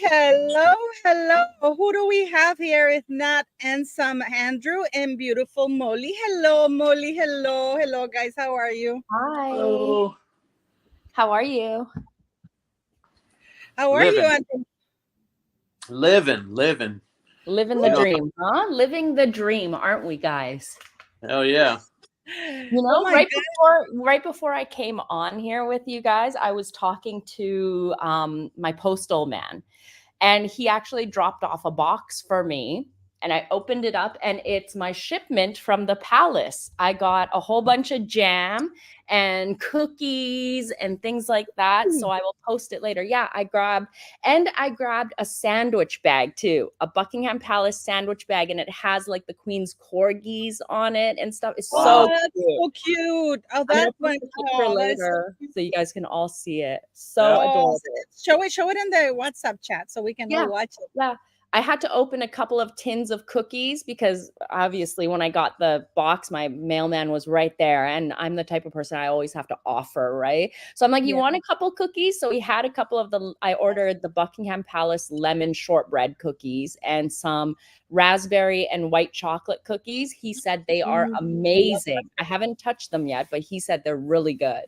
Hello, hello. Who do we have here if not handsome Andrew and beautiful Molly? Hello, Molly. Hello, hello, guys. How are you? Hi. Hello. How are you? How are you, Andrew? Living. Living the dream, huh? Living the dream, aren't we, guys? Hell yeah. You know, Oh my right before I came on here with you guys, I was talking to my postal man, and he actually dropped off a box for me. And I opened it up, and it's my shipment from the palace. I got a whole bunch of jam and cookies and things like that. So I will post it later. Yeah, I grabbed a sandwich bag too, a Buckingham Palace sandwich bag, and it has like the Queen's corgis on it and stuff. It's so that's cute. so cute. Oh, I'm gonna that's post one. a picture later so you guys can all see it. So Yeah. adorable. Show it in the WhatsApp chat so we can all watch it. Yeah. I had to open a couple of tins of cookies because obviously when I got the box, my mailman was right there. And I'm the type of person I always have to offer, right? So I'm like, you want a couple cookies? So we had a couple of I ordered the Buckingham Palace lemon shortbread cookies and some raspberry and white chocolate cookies. He said they are amazing. I haven't touched them yet, but he said they're really good.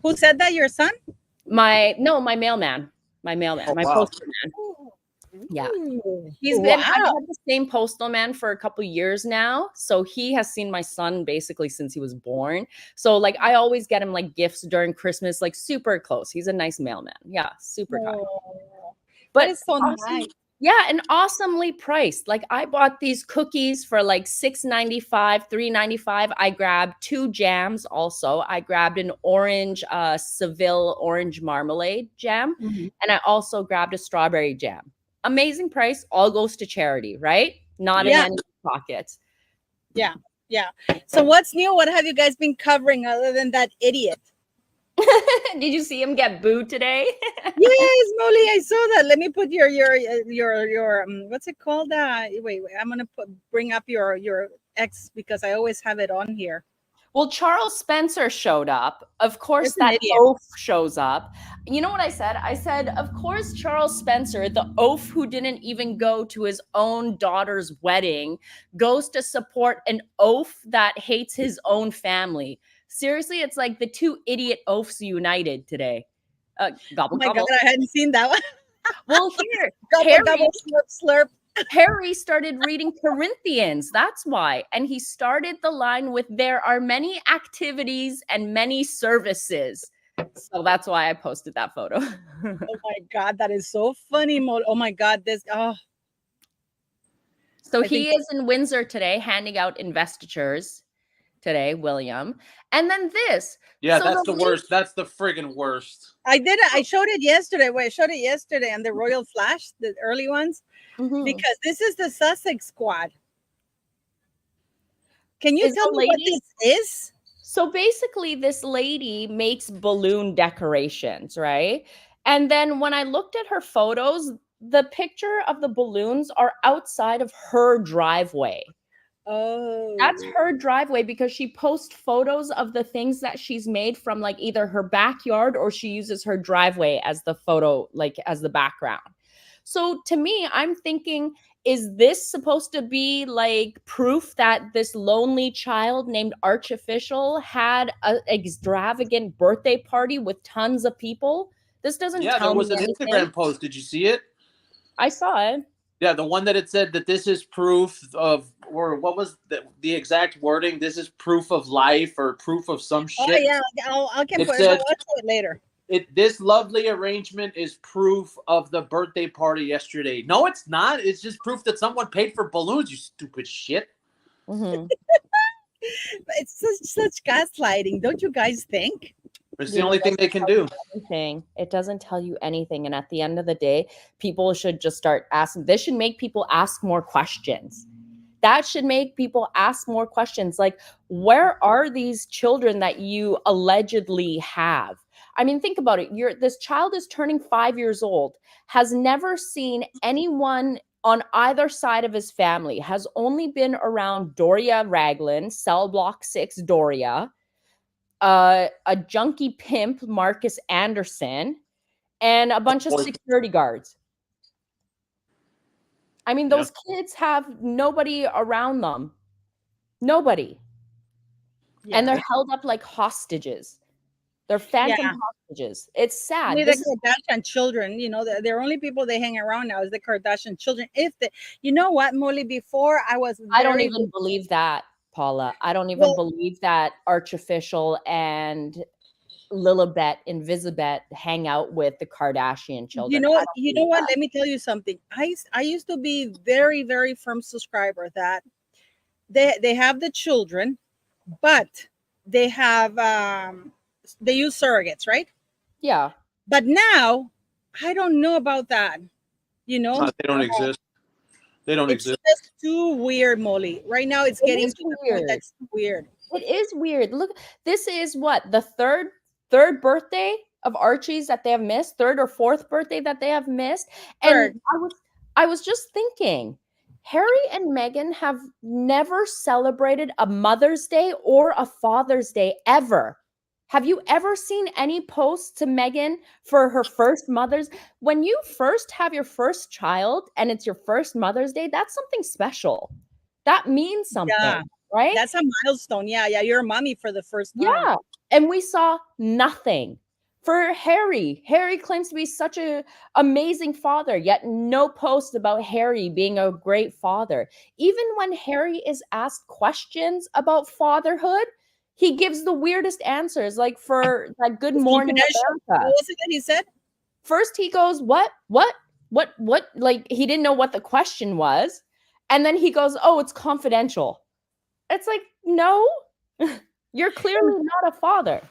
Who said that? Your son? My mailman. My postal man. Yeah. I've had the same postal man for a couple years now. So he has seen my son basically since he was born. So like I always get him like gifts during Christmas, like super close. He's a nice mailman. Yeah, super kind. But it's so nice. Yeah, and awesomely priced. Like I bought these cookies for like $6.95, $3.95. I grabbed 2 jams also. I grabbed an orange Seville orange marmalade jam, and I also grabbed a strawberry jam. Amazing price, all goes to charity, right? Not in any pockets. Yeah. So what's new? What have you guys been covering other than that idiot? Did you see him get booed today? Yes, Molly, I saw that. Let me put your what's it called? Wait, I'm gonna bring up your ex because I always have it on here. Well, Charles Spencer showed up. Of course, that oaf shows up. You know what I said? I said, of course, Charles Spencer, the oaf who didn't even go to his own daughter's wedding, goes to support an oaf that hates his own family. Seriously, it's like the 2 idiot oafs united today. Gobble, oh my gobble. God, I hadn't seen that one. Well, here, gobble, gobble, slurp, slurp. Harry started reading Corinthians. That's why. And he started the line with, there are many activities and many services. So that's why I posted that photo. Oh my God, that is so funny, Molly. Oh my God, So he is in Windsor today handing out investitures today, William. And then this. Yeah, so that's the worst. That's the friggin' worst. I did it. I showed it yesterday. I showed it yesterday on the Royal Flash, the early ones, because this is the Sussex squad. Can you tell me what this is? So basically, this lady makes balloon decorations, right? And then when I looked at her photos, the picture of the balloons are outside of her driveway. Oh, that's her driveway because she posts photos of the things that she's made from like either her backyard or she uses her driveway as the photo, like as the background. So to me, I'm thinking, is this supposed to be like proof that this lonely child named Archofficial had an extravagant birthday party with tons of people? This doesn't tell me. Yeah, there was an anything. Instagram post. Did you see it? I saw it. Yeah, the one that it said that this is proof of, or what was the exact wording? This is proof of life or proof of some shit. Oh yeah, I can put it later. This lovely arrangement is proof of the birthday party yesterday. No, it's not. It's just proof that someone paid for balloons, you stupid shit. It's such gaslighting, don't you guys think? It's the only thing they can do. It doesn't tell you anything. And at the end of the day, people should just start asking. This should make people ask more questions. That should make people ask more questions. Like, where are these children that you allegedly have? I mean, think about it. This child is turning 5 years old, has never seen anyone on either side of his family, has only been around Doria Raglan, Cell Block 6 Doria, a junkie pimp, Marcus Anderson, and a bunch of security guards. I mean, those kids have nobody around them. Nobody. Yeah. And they're held up like hostages. They're phantom Yeah. hostages. It's sad. Only This the is Kardashian children, the only people they hang around now is the Kardashian children. If the, you know what, Molly, before I was I don't very even believe that, Paula. I don't even well, believe that Archofficial and Lilibet and Visibet hang out with the Kardashian children. I don't you know believe what? that. Let me tell you something. I used to be very, very firm subscriber that they have the children, but they have they use surrogates, right? Yeah. But now I don't know about that. You know, They don't exist. They don't it's exist. just too weird, Molly. Right now, it's It getting is to the point weird. that's weird. It is weird. Look, this is what the third birthday of Archie's that they have missed, third or fourth birthday that they have missed. Third. And I was just thinking, Harry and Meghan have never celebrated a Mother's Day or a Father's Day ever. Have you ever seen any posts to Meghan for her first Mother's? When you first have your first child and it's your first Mother's Day, that's something special. That means something, Yeah. right? That's a milestone. Yeah, yeah. You're a mommy for the first time. Yeah. And we saw nothing. For Harry, Harry claims to be such a amazing father, yet no post about Harry being a great father. Even when Harry is asked questions about fatherhood, he gives the weirdest answers, like for that Good It's Morning confidential. America. What was it that he said? First he goes, what? Like he didn't know what the question was. And then he goes, oh, it's confidential. It's like, no, you're clearly not a father.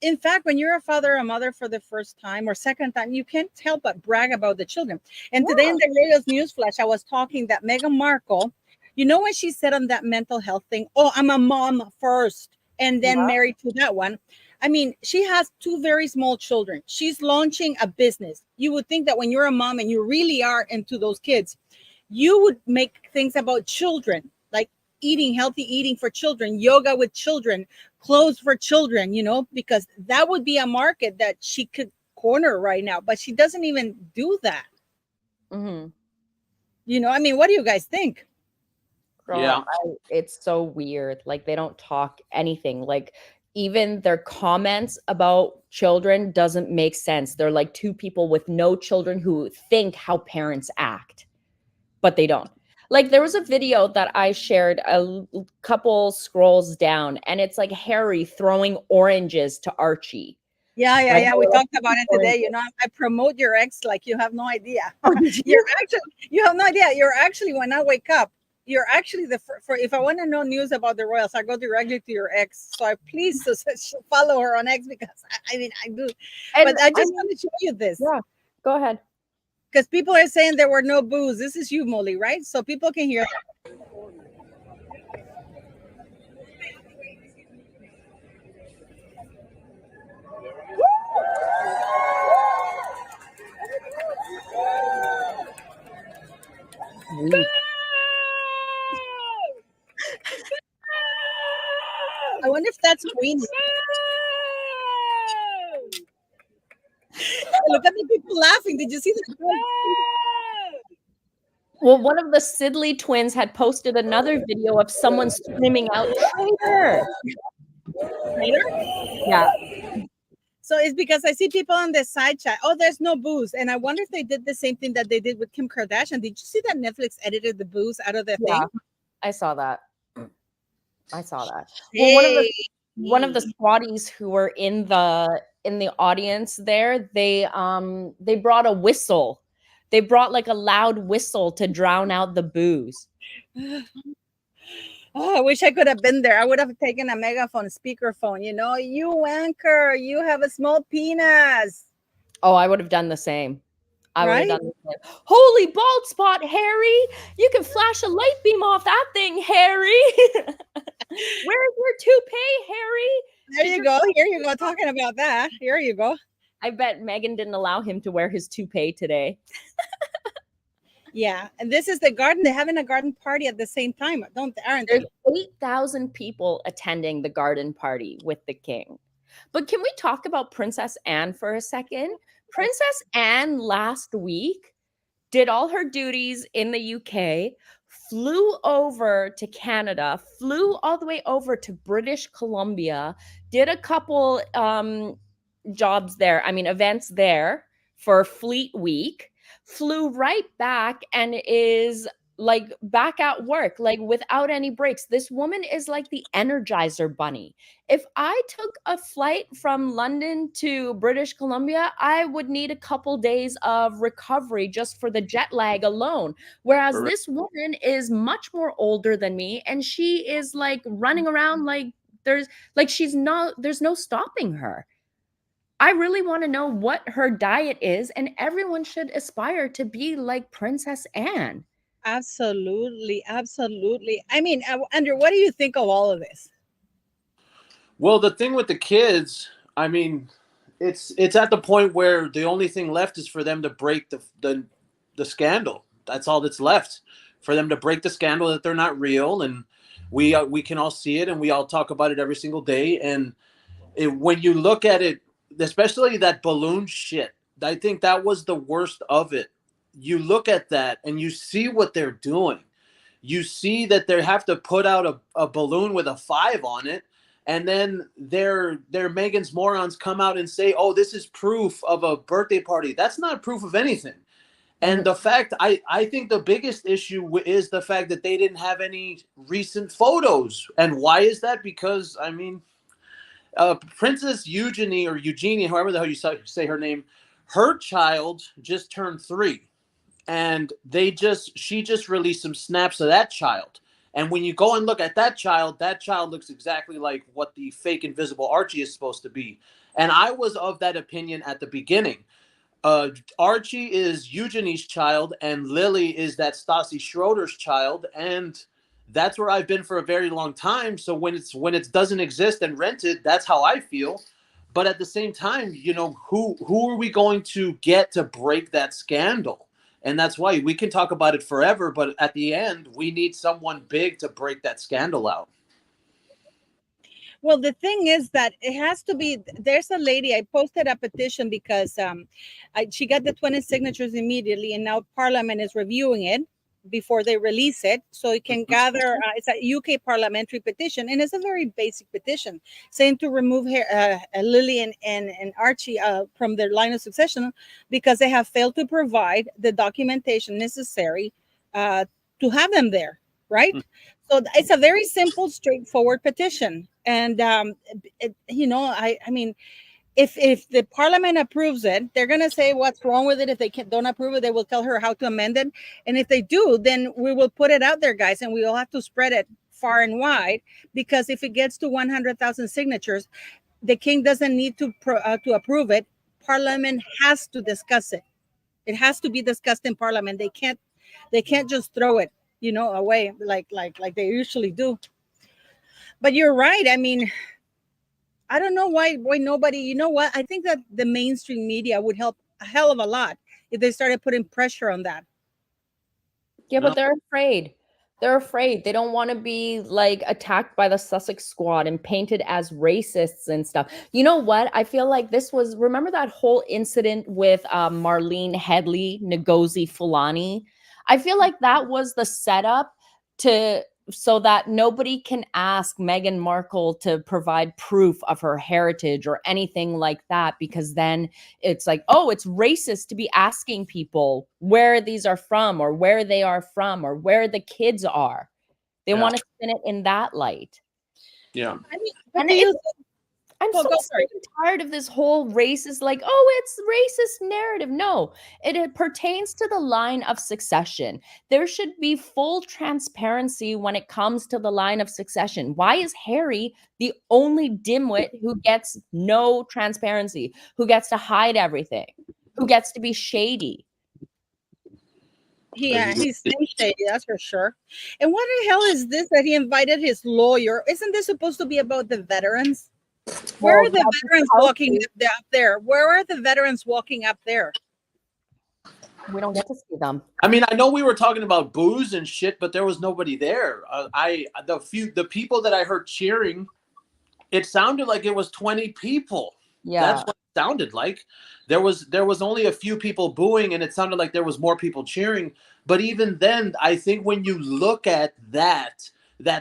In fact, when you're a father or a mother for the first time or second time, you can't help but brag about the children. And today in the Radio's Newsflash, I was talking that Meghan Markle, when she said on that mental health thing, oh, I'm a mom first and then married to that one. I mean, she has two very small children. She's launching a business. You would think that when you're a mom and you really are into those kids, you would make things about children, like healthy eating for children, yoga with children, clothes for children, because that would be a market that she could corner right now, but she doesn't even do that. I mean, what do you guys think? Girl, Yeah. It's so weird. Like they don't talk anything. Like even their comments about children doesn't make sense. They're like two people with no children who think how parents act, but they don't. Like there was a video that I shared a couple scrolls down, and it's like Harry throwing oranges to Archie. Yeah. We talked about it today. I promote your ex like you have no idea. You have no idea. You're actually, when I wake up, you're actually for if I want to know news about the royals, I go directly to your ex. So I please follow her on X, because I do. And but I just want to show you this. Yeah, go ahead. Because people are saying there were no boos. This is you, Molly, right? So people can hear. I wonder if that's Queenie. Look at the people laughing. Did you see that? Well, one of the Sidley twins had posted another video of someone screaming out, "Traitor!" Yeah. So it's because I see people on the side chat. Oh, there's no booze. And I wonder if they did the same thing that they did with Kim Kardashian. Did you see that Netflix edited the booze out of the thing? I saw that. Well, one of the squatties who were in the audience there, they brought a whistle. They brought like a loud whistle to drown out the booze. Oh, I wish I could have been there. I would have taken a megaphone, speakerphone. You wanker, you have a small penis. Oh, I would have done the same. I would Right? have done the same. Holy bald spot, Harry! You can flash a light beam off that thing, Harry. Where's your toupee, Harry? There you go. Here you go. Talking about that. Here you go. I bet Meghan didn't allow him to wear his toupee today. Yeah, and this is the garden. They're having a garden party at the same time, aren't There's they? 8,000 people attending the garden party with the king. But can we talk about Princess Anne for a second? Princess Anne last week did all her duties in the UK, flew over to Canada, flew all the way over to British Columbia, did a couple jobs there, I mean events there for Fleet Week, flew right back and is like back at work, like without any breaks. This woman is like the Energizer Bunny. If I took a flight from London to British Columbia, I would need a couple days of recovery just for the jet lag alone. Whereas this woman is much more older than me, and she is like running around like there's no stopping her. I really want to know what her diet is, and everyone should aspire to be like Princess Anne. Absolutely, absolutely. I mean, Andrew, what do you think of all of this? Well, the thing with the kids, I mean, it's at the point where the only thing left is for them to break the scandal. That's all that's left, for them to break the scandal that they're not real, and we can all see it, and we all talk about it every single day. And when you look at it, especially that balloon shit, I think that was the worst of it. You look at that and you see what they're doing. You see that they have to put out a balloon with a 5 on it, and then their Megan's morons come out and say, oh, this is proof of a birthday party. That's not proof of anything. And the fact, I think the biggest issue is the fact that they didn't have any recent photos. And why is that? Because, I mean, Princess Eugenie, or Eugenie, however the hell you say her name, her child just turned 3. And she just released some snaps of that child. And when you go and look at that child looks exactly like what the fake invisible Archie is supposed to be. And I was of that opinion at the beginning. Archie is Eugenie's child, and Lily is that Stassi Schroeder's child, and that's where I've been for a very long time. So when it doesn't exist and rented, that's how I feel. But at the same time, you know, who are we going to get to break that scandal? And that's why we can talk about it forever, but at the end, we need someone big to break that scandal out. Well, the thing is that it has to be, there's a lady, I posted a petition because she got the 20 signatures immediately, and now Parliament is reviewing it before they release it, so it can gather. It's a UK parliamentary petition, and it's a very basic petition saying to remove Lily and Archie from their line of succession because they have failed to provide the documentation necessary to have them there, right? So it's a very simple, straightforward petition. And you know, I mean, if the Parliament approves it, they're going to say what's wrong with it. If they don't approve it, they will tell her how to amend it. And if they do, then we will put it out there, guys, and we will have to spread it far and wide, because if it gets to 100,000 signatures, the king doesn't need to approve it. Parliament has to discuss it. It has to be discussed in Parliament. They can't just throw it, you know, away like they usually do. But you're right. I mean, I don't know why nobody, you know what? I think that the mainstream media would help a hell of a lot if they started putting pressure on that. Yeah, but they're afraid. They're afraid. They don't want to be like attacked by the Sussex Squad and painted as racists and stuff. You know what? I feel like remember that whole incident with Marlene Headley, Ngozi Fulani? I feel like that was the setup so that nobody can ask Meghan Markle to provide proof of her heritage or anything like that, because then it's like, oh, it's racist to be asking people where these are from or where they are from or where the kids are. They want to spin it in that light. Yeah. I mean, I'm so sick and tired of this whole racist, like, oh, it's racist narrative. No, it pertains to the line of succession. There should be full transparency when it comes to the line of succession. Why is Harry the only dimwit who gets no transparency, who gets to hide everything, who gets to be shady? Yeah, he's shady, that's for sure. And what the hell is this that he invited his lawyer? Isn't this supposed to be about the veterans? Where are the veterans walking up there? Where are the veterans walking up there? We don't get to see them. I mean, I know we were talking about booze and shit, but there was nobody there. The people that I heard cheering, it sounded like it was 20 people. Yeah. sounded like. There was only a few people booing, and it sounded like there was more people cheering. But even then, I think when you look at that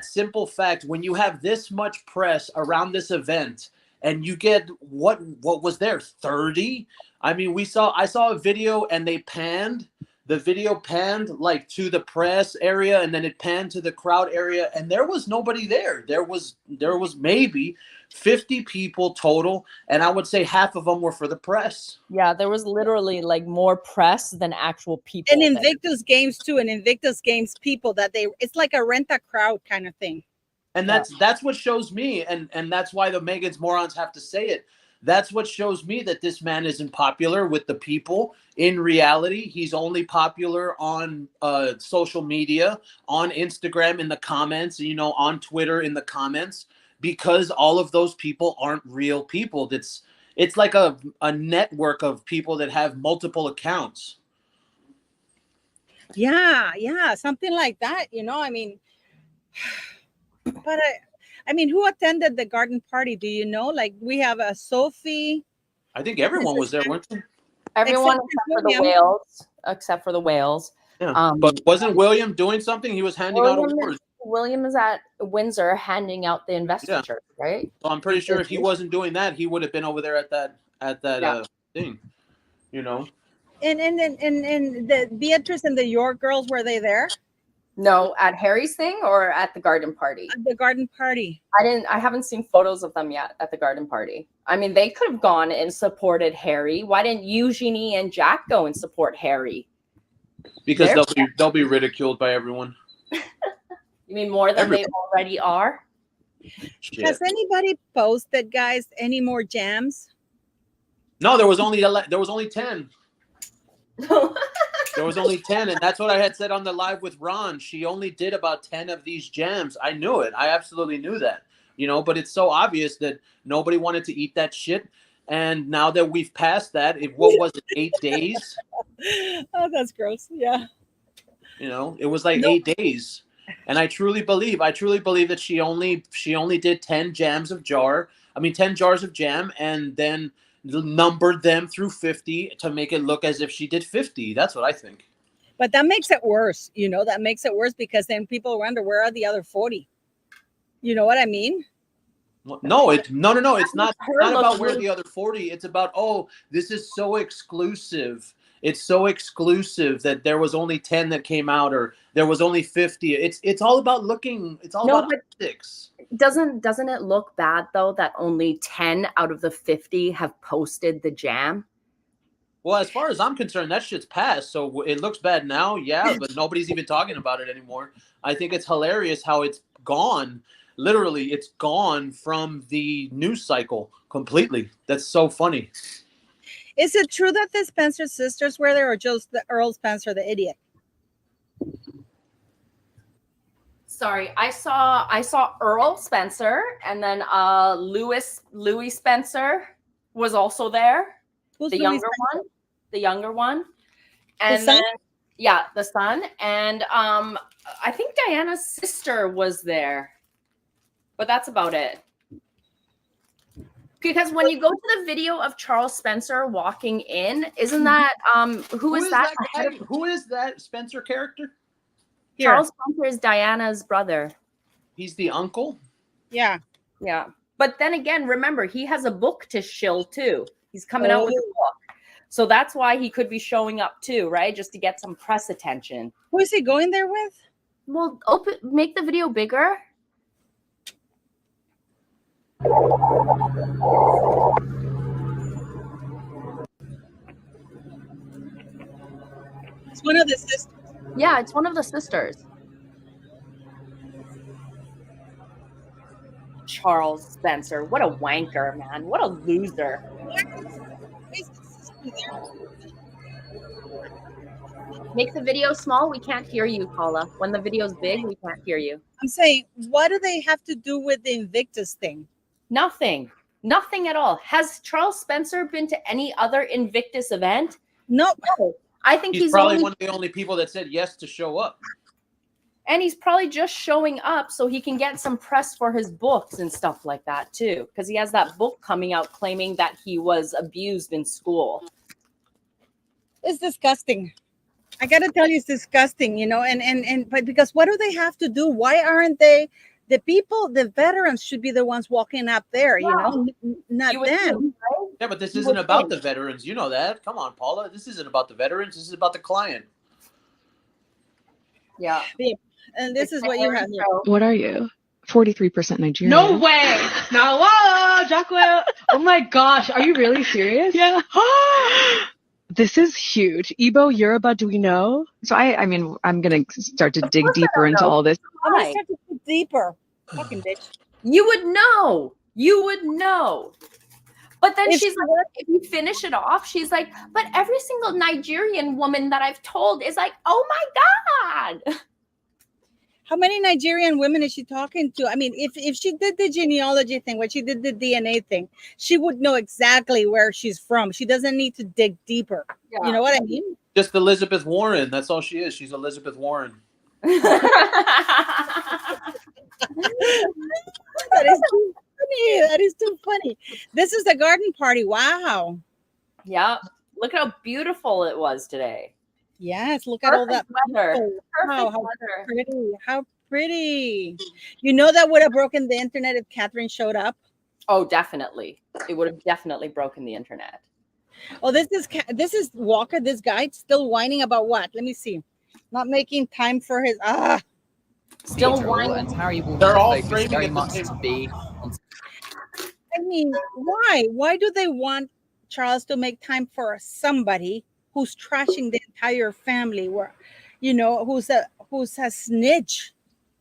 simple fact, when you have this much press around this event, and you get what was there, 30? I mean, I saw a video, and the video panned like to the press area, and then it panned to the crowd area, and there was nobody there. There was maybe 50 people total, and I would say half of them were for the press. Yeah, there was literally like more press than actual people. And Invictus Games too, and Invictus Games people it's like a rent a crowd kind of thing. And that's what shows me, and that's why the Megan's morons have to say it. That's what shows me that this man isn't popular with the people. In reality, he's only popular on social media, on Instagram in the comments, on Twitter in the comments, because all of those people aren't real people. It's like a network of people that have multiple accounts. Yeah, something like that. I mean, but I mean, who attended the garden party? Do you know? Like, we have a Sophie. I think everyone was there, weren't they? Everyone except for the whales. Yeah. But wasn't William doing something? He was handing out awards. William is at Windsor handing out the investiture, right? So I'm pretty sure if he wasn't doing that, he would have been over there at that thing, And the Beatrice and the York girls, were they there? No, at Harry's thing or at the garden party? At the garden party. I haven't seen photos of them yet at the garden party. I mean, they could have gone and supported Harry. Why didn't Eugenie and Jack go and support Harry? Because they'll be ridiculed by everyone. You mean more than they already are? Shit. Has anybody posted, guys, any more jams? No, there was only 10. There was only 10, and that's what I had said on the live with Ron. She only did about 10 of these jams. I knew it. I absolutely knew that. But it's so obvious that nobody wanted to eat that shit. And now that we've passed that, what was it, 8 days? Oh, that's gross. Yeah. It was like 8 days. And I truly believe that she only did 10 jars of jam, and then numbered them through 50 to make it look as if she did 50. That's what I think. But that makes it worse. That makes it worse, because then people wonder, where are the other 40? You know what I mean? No. It's not about where the other 40. It's about, this is so exclusive. It's so exclusive that there was only 10 that came out, or there was only 50. It's all about looking. It's all about optics. Doesn't it look bad though that only 10 out of the 50 have posted the jam? Well, as far as I'm concerned, that shit's passed. So it looks bad now, yeah, but nobody's even talking about it anymore. I think it's hilarious how it's gone. Literally, it's gone from the news cycle completely. That's so funny. Is it true that the Spencer sisters were there, or just the Earl Spencer, the idiot? Sorry, I saw Earl Spencer, and then Louis Spencer was also there. Who's the Louis younger one, and then the son, and I think Diana's sister was there, but that's about it. Because when you go to the video of Charles Spencer walking in, isn't that who is that? Who is that Spencer character? Charles Spencer is Diana's brother. He's the uncle? Yeah. Yeah. But then again, remember, he has a book to shill too. He's coming out with a book. So that's why he could be showing up too, right? Just to get some press attention. Who is he going there with? Well, make the video bigger. It's one of the sisters. Yeah, it's one of the sisters. Charles Spencer. What a wanker, man. What a loser. Make the video small. We can't hear you, Paula. When the video's big, we can't hear you. I'm saying, what do they have to do with the Invictus thing? Nothing. Nothing at all. Has Charles Spencer been to any other Invictus event? No. I think he's probably one of the only people that said yes to show up. And he's probably just showing up so he can get some press for his books and stuff like that too, because he has that book coming out claiming that he was abused in school. It's disgusting. I gotta tell you, it's disgusting, you know, and but because what do they have to do? Why aren't they the people, the veterans should be the ones walking up there, you know, not them. Think, right? Yeah, but this isn't about the veterans. You know that. Come on, Paula. This isn't about the veterans. This is about the client. Yeah. And this is what you have here. What are you? 43% Nigerian. No way. No, Jacqueline. Oh my gosh. Are you really serious? Yeah. This is huge. Igbo, Yoruba, do we know? So I mean, I'm going to start to dig deeper into all this. I'm going to start to dig deeper. Fucking bitch. You would know. You would know. But then she's like, if you finish it off, she's like, but every single Nigerian woman that I've told is like, oh my God. How many Nigerian women is she talking to? I mean, if she did the genealogy thing, when she did the DNA thing, she would know exactly where she's from. She doesn't need to dig deeper. Yeah. You know what I mean? Just Elizabeth Warren. That's all she is. She's Elizabeth Warren. That is too funny. That is too funny. This is the garden party. Wow. Yeah. Look how beautiful it was today. Yes, look at all that weather. Wow, how pretty. How pretty. You know that would have broken the internet if Catherine showed up? Oh, definitely. It would have definitely broken the internet. Oh, this is Walker, this guy still whining about what? Let me see. Not making time for his still whining. They're all framing it much to be. I mean, why? Why do they want Charles to make time for somebody who's trashing the entire family, where, you know, who's a snitch?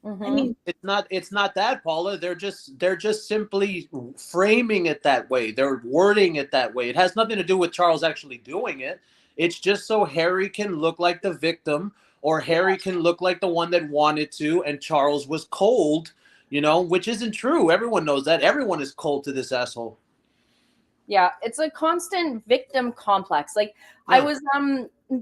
Mm-hmm. I mean, it's not that, Paula. They're just simply framing it that way. They're wording it that way. It has nothing to do with Charles actually doing it. It's just so Harry can look like the victim, or Harry can look like the one that wanted to, and Charles was cold, you know, which isn't true. Everyone knows that. Everyone is cold to this asshole. Yeah, it's a constant victim complex. Like, yeah. I was,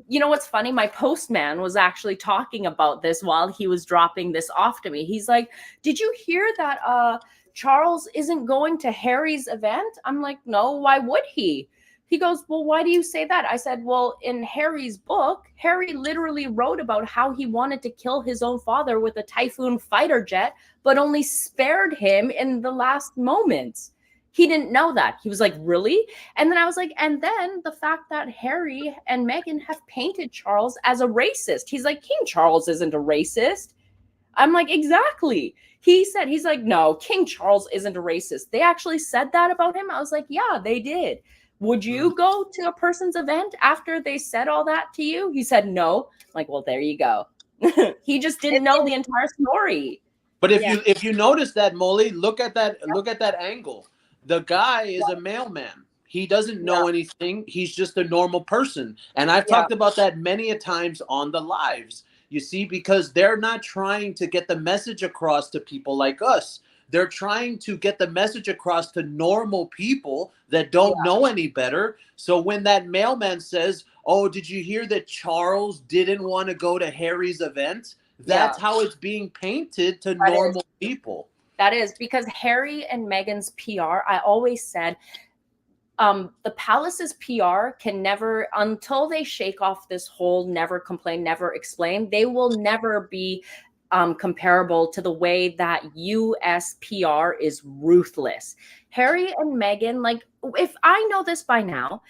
you know what's funny? My postman was actually talking about this while he was dropping this off to me. He's like, did you hear that Charles isn't going to Harry's event? I'm like, no, why would he? He goes, well, why do you say that? I said, well, in Harry's book, Harry literally wrote about how he wanted to kill his own father with a Typhoon fighter jet, but only spared him in the last moments. He didn't know that. He was like, really? And then I was like, and then the fact that Harry and Meghan have painted Charles as a racist. He's like, King Charles isn't a racist. I'm like, exactly. He's like, no, King Charles isn't a racist. They actually said that about him. I was like, yeah, they did. Would you go to a person's event after they said all that to you? He said, no. I'm like, well, there you go. He just didn't know the entire story. But if you notice that, Molly, look at that angle. The guy is a mailman. He doesn't know anything. He's just a normal person. And I've talked about that many a times on the lives. You see, because they're not trying to get the message across to people like us. They're trying to get the message across to normal people that don't know any better. So when that mailman says, oh, did you hear that Charles didn't want to go to Harry's event? That's how it's being painted to normal people. That is because Harry and Meghan's PR, I always said, the palace's PR can never, until they shake off this whole never complain, never explain, they will never be comparable to the way that US PR is ruthless. Harry and Meghan, like, if I know this by now,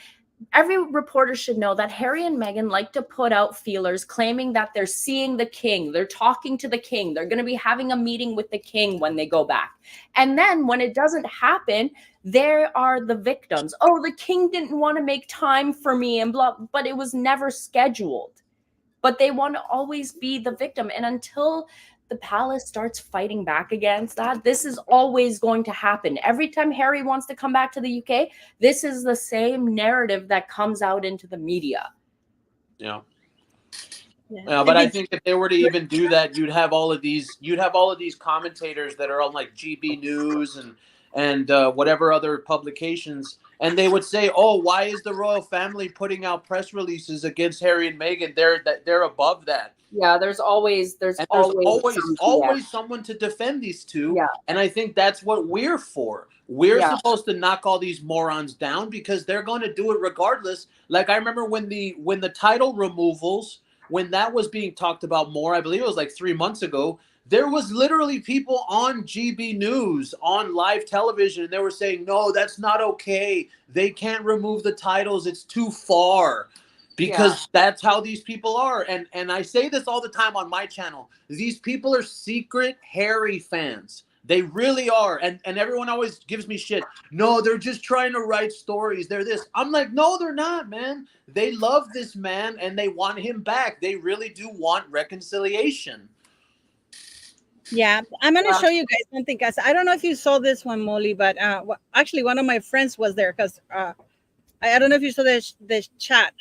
every reporter should know that Harry and Meghan like to put out feelers claiming that they're seeing the king, they're talking to the king, they're going to be having a meeting with the king when they go back. And then when it doesn't happen, there are the victims. Oh, the king didn't want to make time for me and blah, but it was never scheduled. But they want to always be the victim. And until the palace starts fighting back against that, this is always going to happen. Every time Harry wants to come back to the UK, this is the same narrative that comes out into the media. Yeah. But I think if they were to even do that, you'd have all of these commentators that are on like GB News and whatever other publications, and they would say, "Oh, why is the royal family putting out press releases against Harry and Meghan? They're above that." Yeah, there's always always someone to defend these two. Yeah. And I think that's what we're for. We're Yeah. supposed to knock all these morons down because they're going to do it regardless. Like I remember when the title removals, when that was being talked about more, I believe it was like 3 months ago, there was literally people on GB News on live television, and they were saying, "No, that's not okay. They can't remove the titles. It's too far." Because that's how these people are. And I say this all the time on my channel. These people are secret Harry fans. They really are. And everyone always gives me shit. "No, they're just trying to write stories. They're this." I'm like, no, they're not, man. They love this man and they want him back. They really do want reconciliation. Yeah, I'm going to show you guys something, guys. I don't know if you saw this one, Molly, but actually one of my friends was there because I don't know if you saw the chat.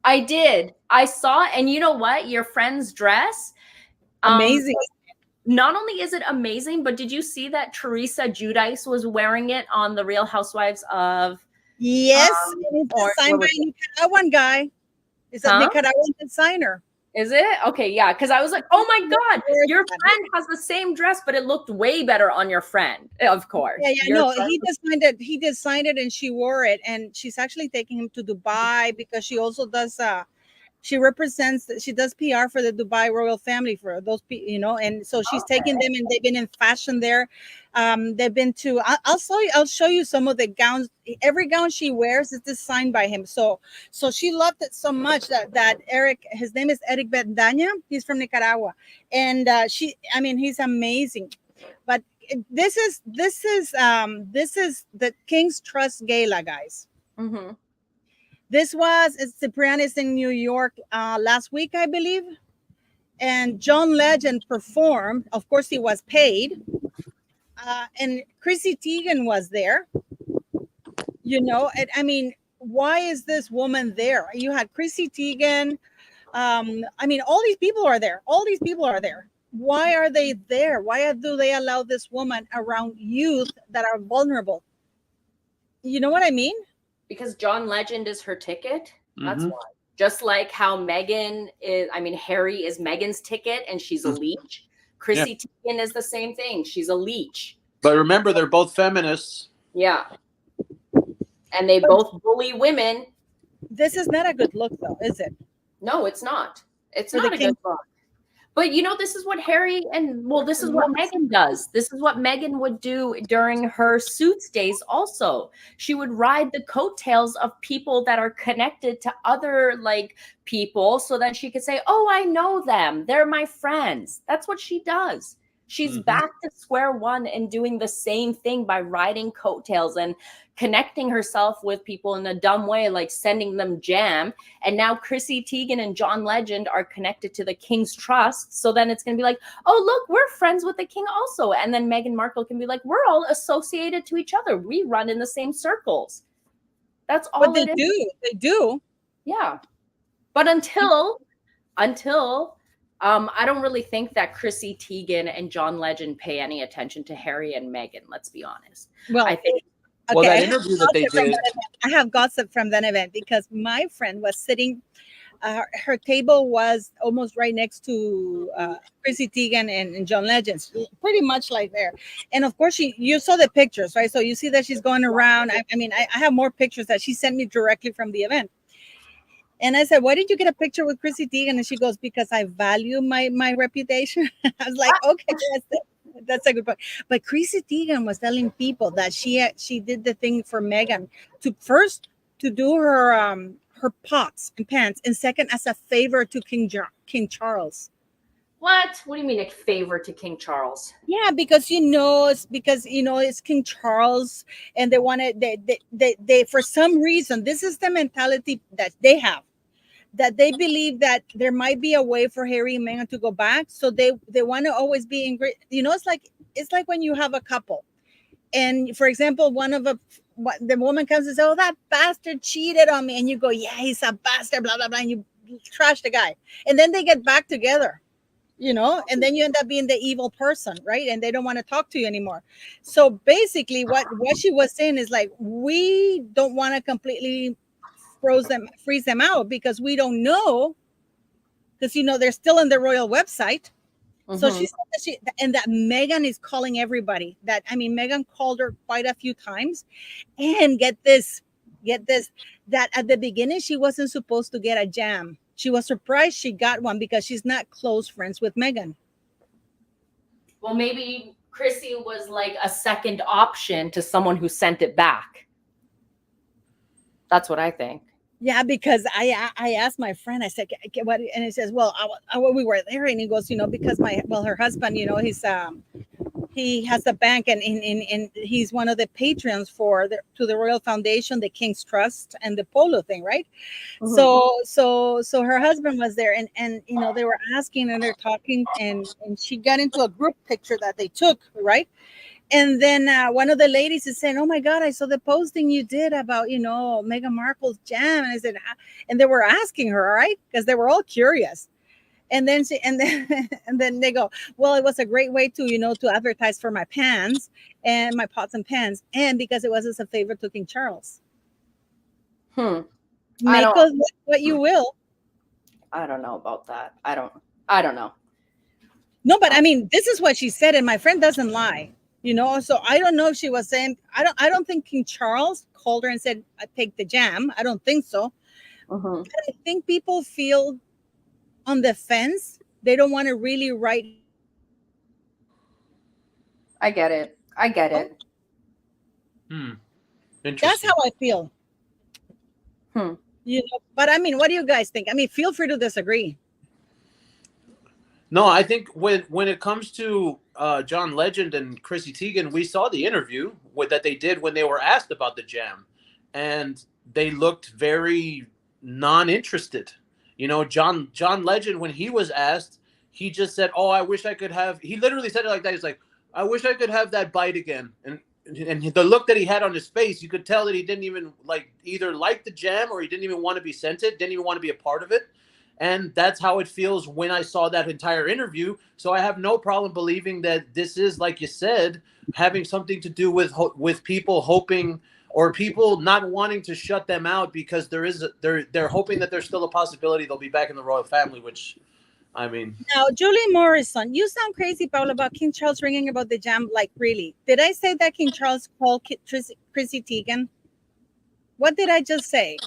I did. I saw, and you know what? Your friend's dress, amazing. Not only is it amazing, but did you see that Teresa Giudice was wearing it on the Real Housewives of? Yes, it's signed by a Nicaraguan guy. It's a Nicaraguan designer. Is it? Okay, yeah. Because I was like, oh my God, your friend has the same dress, but it looked way better on your friend. Of course. Yeah, no, he designed it. He designed it and she wore it. And she's actually taking him to Dubai because she also does she does PR for the Dubai royal family for those people, and so she's taking them and they've been in fashion there. They've been to, I'll show you some of the gowns. Every gown she wears is designed by him. So she loved it so much that Eric, his name is Eric Bendaña. He's from Nicaragua. And he's amazing. But this is the King's Trust Gala, guys. Mm-hmm. It's Cipriani's in New York last week, I believe. And John Legend performed. Of course, he was paid. And Chrissy Teigen was there. Why is this woman there? You had Chrissy Teigen. All these people are there. Why are they there? Why do they allow this woman around youth that are vulnerable? You know what I mean? Because John Legend is her ticket. That's why. Just like how Harry is Meghan's ticket and she's a leech. Chrissy Teigen is the same thing. She's a leech. But remember, they're both feminists. Yeah. And they both bully women. This is not a good look, though, is it? No, it's not. It's not a good look. But this is what this is what Meghan does. This is what Meghan would do during her Suits days also. She would ride the coattails of people that are connected to other people so that she could say, "Oh, I know them. They're my friends." That's what she does. She's back to square one and doing the same thing by riding coattails and connecting herself with people in a dumb way, like sending them jam. And now Chrissy Teigen and John Legend are connected to the King's Trust. So then it's going to be like, oh, look, we're friends with the king also. And then Meghan Markle can be like, we're all associated to each other. We run in the same circles. That's all they do. They do. Yeah. But until I don't really think that Chrissy Teigen and John Legend pay any attention to Harry and Meghan. Let's be honest. Well, I think. Well, that interview that they did. I have gossip from that event because my friend was sitting. Her table was almost right next to Chrissy Teigen and John Legend, pretty much like there. And of course, you saw the pictures, right? So you see that she's going around. I have more pictures that she sent me directly from the event. And I said, "Why did you get a picture with Chrissy Teigen?" And she goes, "Because I value my reputation." I was like, "Okay, that's a good point." But Chrissy Teigen was telling people that she did the thing for Meghan to do her pots and pans, and second as a favor to King Charles. What? What do you mean a favor to King Charles? Yeah, because it's King Charles, and they wanted they for some reason, this is the mentality that they have, that they believe that there might be a way for Harry and Meghan to go back. So they want to always be in great. It's like when you have a couple, and for example, the woman comes and says, "Oh, that bastard cheated on me," and you go, "Yeah, he's a bastard," blah blah blah, and you trash the guy, and then they get back together. and then you end up being the evil person, right? And they don't want to talk to you anymore. So basically what she was saying is like, we don't want to completely freeze them out because we don't know, because they're still on the royal website. So she said that Meghan is calling everybody. Meghan called her quite a few times, and get this, that at the beginning she wasn't supposed to get a jam. She was surprised she got one because she's not close friends with Meghan. Well, maybe Chrissy was like a second option to someone who sent it back. That's what I think. Yeah, because I asked my friend, I said, what? And he says, well, we were there, and he goes, because her husband, he has a bank, and he's one of the patrons to the Royal Foundation, the King's Trust, and the polo thing, right? So her husband was there, and they were asking, and they're talking, and she got into a group picture that they took, right? And then one of the ladies is saying, "Oh my God, I saw the posting you did about Meghan Markle's jam." And I said, and they were asking her, all right, because they were all curious. And then and then they go, "Well, it was a great way to advertise for my pans and my pots and pans, and because it was as a favor to King Charles." Make of what you will. I don't know about that. I don't know. No, but this is what she said, and my friend doesn't lie. So I don't know if she was saying, I don't think King Charles called her and said, "I take the jam." I don't think so. I think people feel on the fence. They don't want to really write. I get it. That's how I feel. But what do you guys think? Feel free to disagree. No, I think when it comes to John Legend and Chrissy Teigen, we saw the interview that they did when they were asked about the jam, and they looked very non-interested. John Legend, when he was asked, he just said, "Oh, I wish I could have." He literally said it like that. He's like, "I wish I could have that bite again." And the look that he had on his face, you could tell that he didn't even either like the jam, or he didn't even want to be sent it, didn't even want to be a part of it. And that's how it feels when I saw that entire interview. So I have no problem believing that this is, like you said, having something to do with people hoping, or people not wanting to shut them out, because they're hoping that there's still a possibility they'll be back in the royal family, which, Now, Julie Morrison, you sound crazy, Paula, about King Charles ringing about the jam. Like, really? Did I say that King Charles called Chrissy Teigen? What did I just say?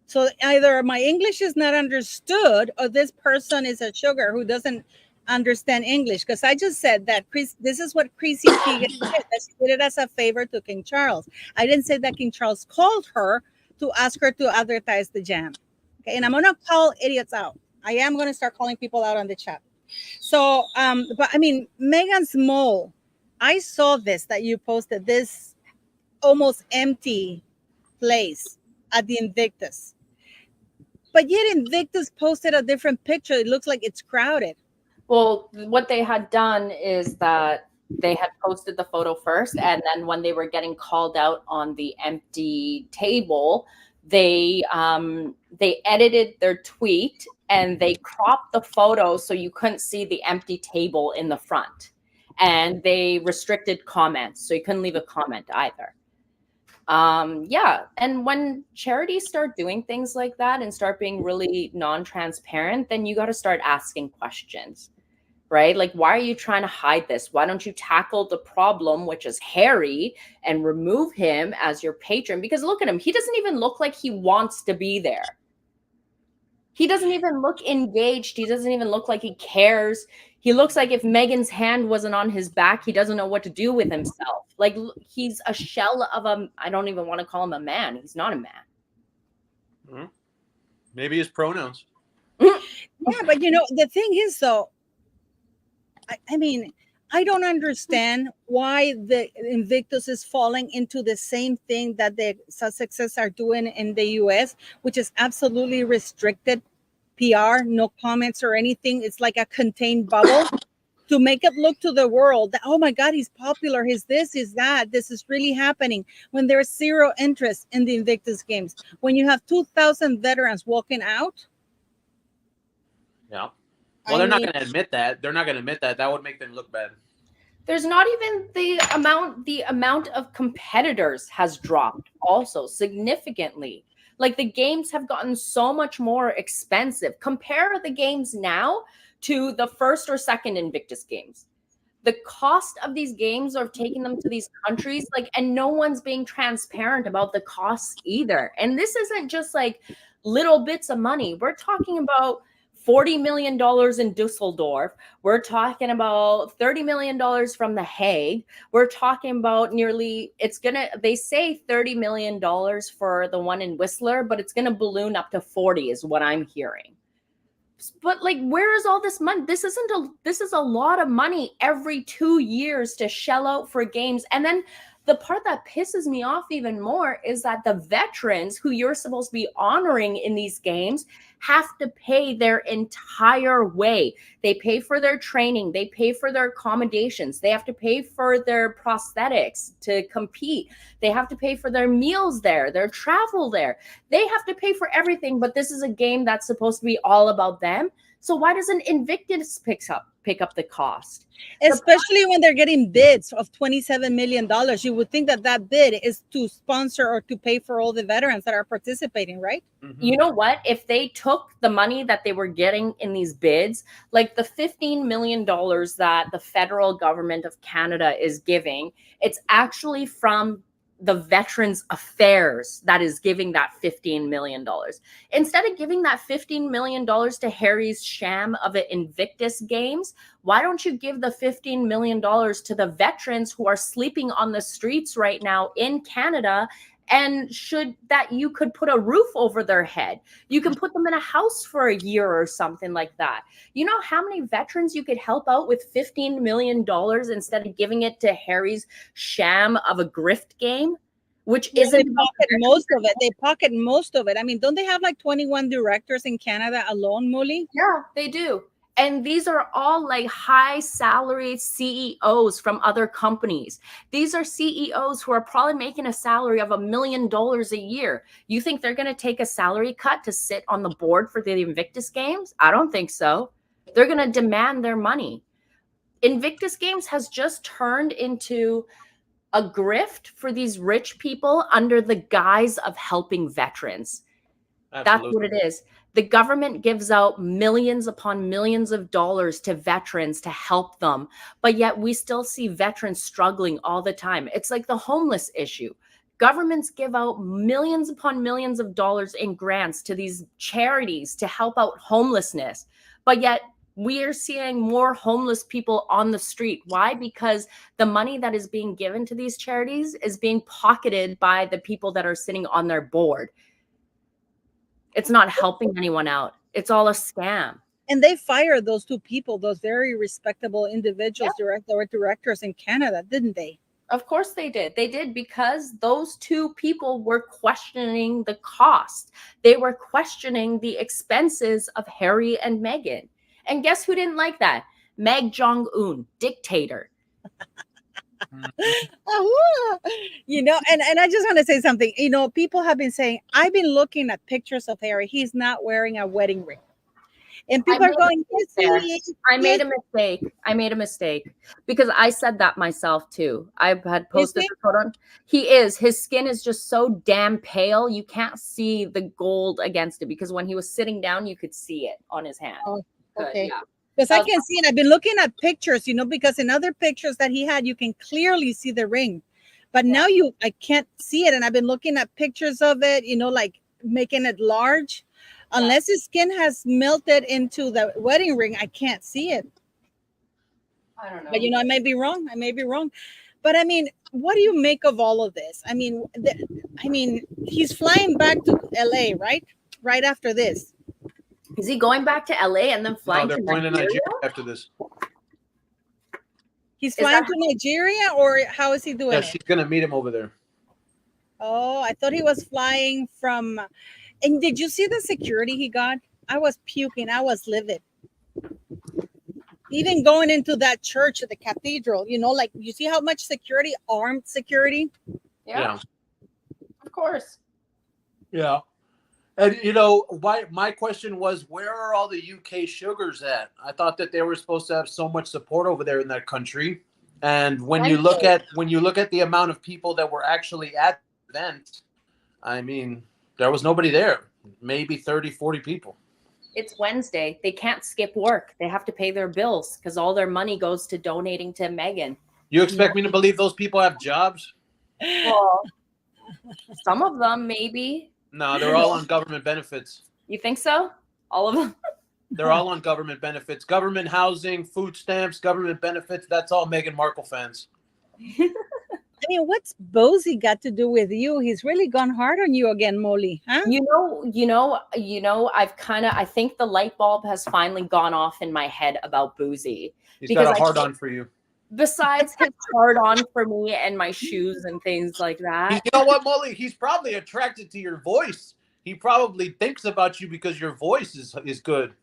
So either my English is not understood, or this person is a sugar who doesn't understand English. Because I just said that this is what Chrissy Teigen did. That she did it as a favor to King Charles. I didn't say that King Charles called her to ask her to advertise the jam. Okay, and I'm gonna call idiots out. I am gonna start calling people out on the chat. So, but Meghan's mole. I saw this that you posted, this almost empty place at the Invictus. But yet Invictus posted a different picture. It looks like it's crowded. Well, what they had done is that they had posted the photo first, and then when they were getting called out on the empty table, they edited their tweet and they cropped the photo so you couldn't see the empty table in the front. And they restricted comments, so you couldn't leave a comment either. And when charities start doing things like that and start being really non-transparent, then you got to start asking questions, right? Like, why are you trying to hide this? Why don't you tackle the problem, which is Harry, and remove him as your patron? Because look at him. He doesn't even look like he wants to be there. He doesn't even look engaged. He doesn't even look like he cares. He looks like if Meghan's hand wasn't on his back, he doesn't know what to do with himself. Like, he's a shell of I don't even want to call him a man. He's not a man. Maybe his pronouns. Yeah, but the thing is, though, I don't understand why the Invictus is falling into the same thing that the Sussexes are doing in the US, which is absolutely restricted PR, no comments or anything. It's like a contained bubble to make it look to the world that, oh my God, he's popular, he's this, he's that, this is really happening, when there's zero interest in the Invictus Games. When you have 2,000 veterans walking out. Yeah. Well, they're not going to admit that. They're not going to admit that. That would make them look bad. There's not even the amount of competitors has dropped also significantly. Like the games have gotten so much more expensive. Compare the games now to the first or second Invictus games. The cost of these games of taking them to these countries, like, and no one's being transparent about the costs either. And this isn't just like little bits of money. We're talking about $40 million in Dusseldorf. We're talking about $30 million from The Hague. We're talking about they say $30 million for the one in Whistler, but it's going to balloon up to 40 is what I'm hearing. But like, where is all this money? This is a lot of money every 2 years to shell out for games. And then the part that pisses me off even more is that the veterans who you're supposed to be honoring in these games have to pay their entire way. They pay for their training. They pay for their accommodations. They have to pay for their prosthetics to compete. They have to pay for their meals there, their travel there. They have to pay for everything, but this is a game that's supposed to be all about them. So why doesn't Invictus pick up the cost? Especially when they're getting bids of $27 million. You would think that bid is to sponsor or to pay for all the veterans that are participating, right? Mm-hmm. You know what? If they took the money that they were getting in these bids, like the $15 million that the federal government of Canada is giving, it's actually from the Veterans Affairs that is giving that $15 million. Instead of giving that $15 million to Harry's sham of an Invictus Games, why don't you give the $15 million to the veterans who are sleeping on the streets right now in Canada, and you could put a roof over their head. You can put them in a house for a year or something like that. You know how many veterans you could help out with $15 million instead of giving it to Harry's sham of a grift game, which isn't. They pocket most of it. They pocket most of it. I mean, don't they have like 21 directors in Canada alone, Molly? Yeah, they do. And these are all like high salaried CEOs from other companies. These are CEOs who are probably making a salary of $1 million a year. You think they're going to take a salary cut to sit on the board for the Invictus Games? I don't think so. They're going to demand their money. Invictus Games has just turned into a grift for these rich people under the guise of helping veterans. Absolutely. That's what it is. The government gives out millions upon millions of dollars to veterans to help them, but yet we still see veterans struggling all the time. It's like the homeless issue. Governments give out millions upon millions of dollars in grants to these charities to help out homelessness, but yet we are seeing more homeless people on the street. Why? Because the money that is being given to these charities is being pocketed by the people that are sitting on their board. It's not helping anyone out. It's all a scam. And they fired those two people, those very respectable individuals, directors in Canada, didn't they? Of course they did. They did because those two people were questioning the cost. They were questioning the expenses of Harry and Meghan. And guess who didn't like that? Meg Jong-un, dictator. You know, and I just want to say something. You know, people have been saying, I've been looking at pictures of Harry. He's not wearing a wedding ring. And people are going, I made a mistake. I made a mistake because I said that myself too. I had posted the photo. His skin is just so damn pale. You can't see the gold against it because when he was sitting down, you could see it on his hand. Oh, okay. Yeah. Because I can see it. I've been looking at pictures, you know, because in other pictures that he had, you can clearly see the ring. But now I can't see it. And I've been looking at pictures of it, you know, like making it large. Unless his skin has melted into the wedding ring, I can't see it. I don't know. But, you know, I may be wrong. But, I mean, what do you make of all of this? I mean, he's flying back to LA, right? Right after this. Is he going back to LA and then flying to Nigeria after this? He's flying to Nigeria, or how is he doing it? She's going to meet him over there. Oh, I thought he was flying from... And did you see the security he got? I was puking. I was livid. Even going into that church at the cathedral, you know, like you see how much security, armed security? Yeah. Of course. Yeah. And you know, why my question was, where are all the UK sugars at? I thought that they were supposed to have so much support over there in that country. And when you look at the amount of people that were actually at the event, I mean, there was nobody there. Maybe 30, 40 people. It's Wednesday. They can't skip work. They have to pay their bills because all their money goes to donating to Meghan. You expect me to believe those people have jobs? Well, some of them maybe. No, they're all on government benefits. You think so? All of them? They're all on government benefits. Government housing, food stamps, government benefits. That's all Meghan Markle fans. I mean, what's Bozy got to do with you? He's really gone hard on you again, Molly. Huh? I think the light bulb has finally gone off in my head about Boozy. He's got a hard on for you. Besides his hard on for me and my shoes and things like that. You know what, Molly? He's probably attracted to your voice. He probably thinks about you because your voice is good.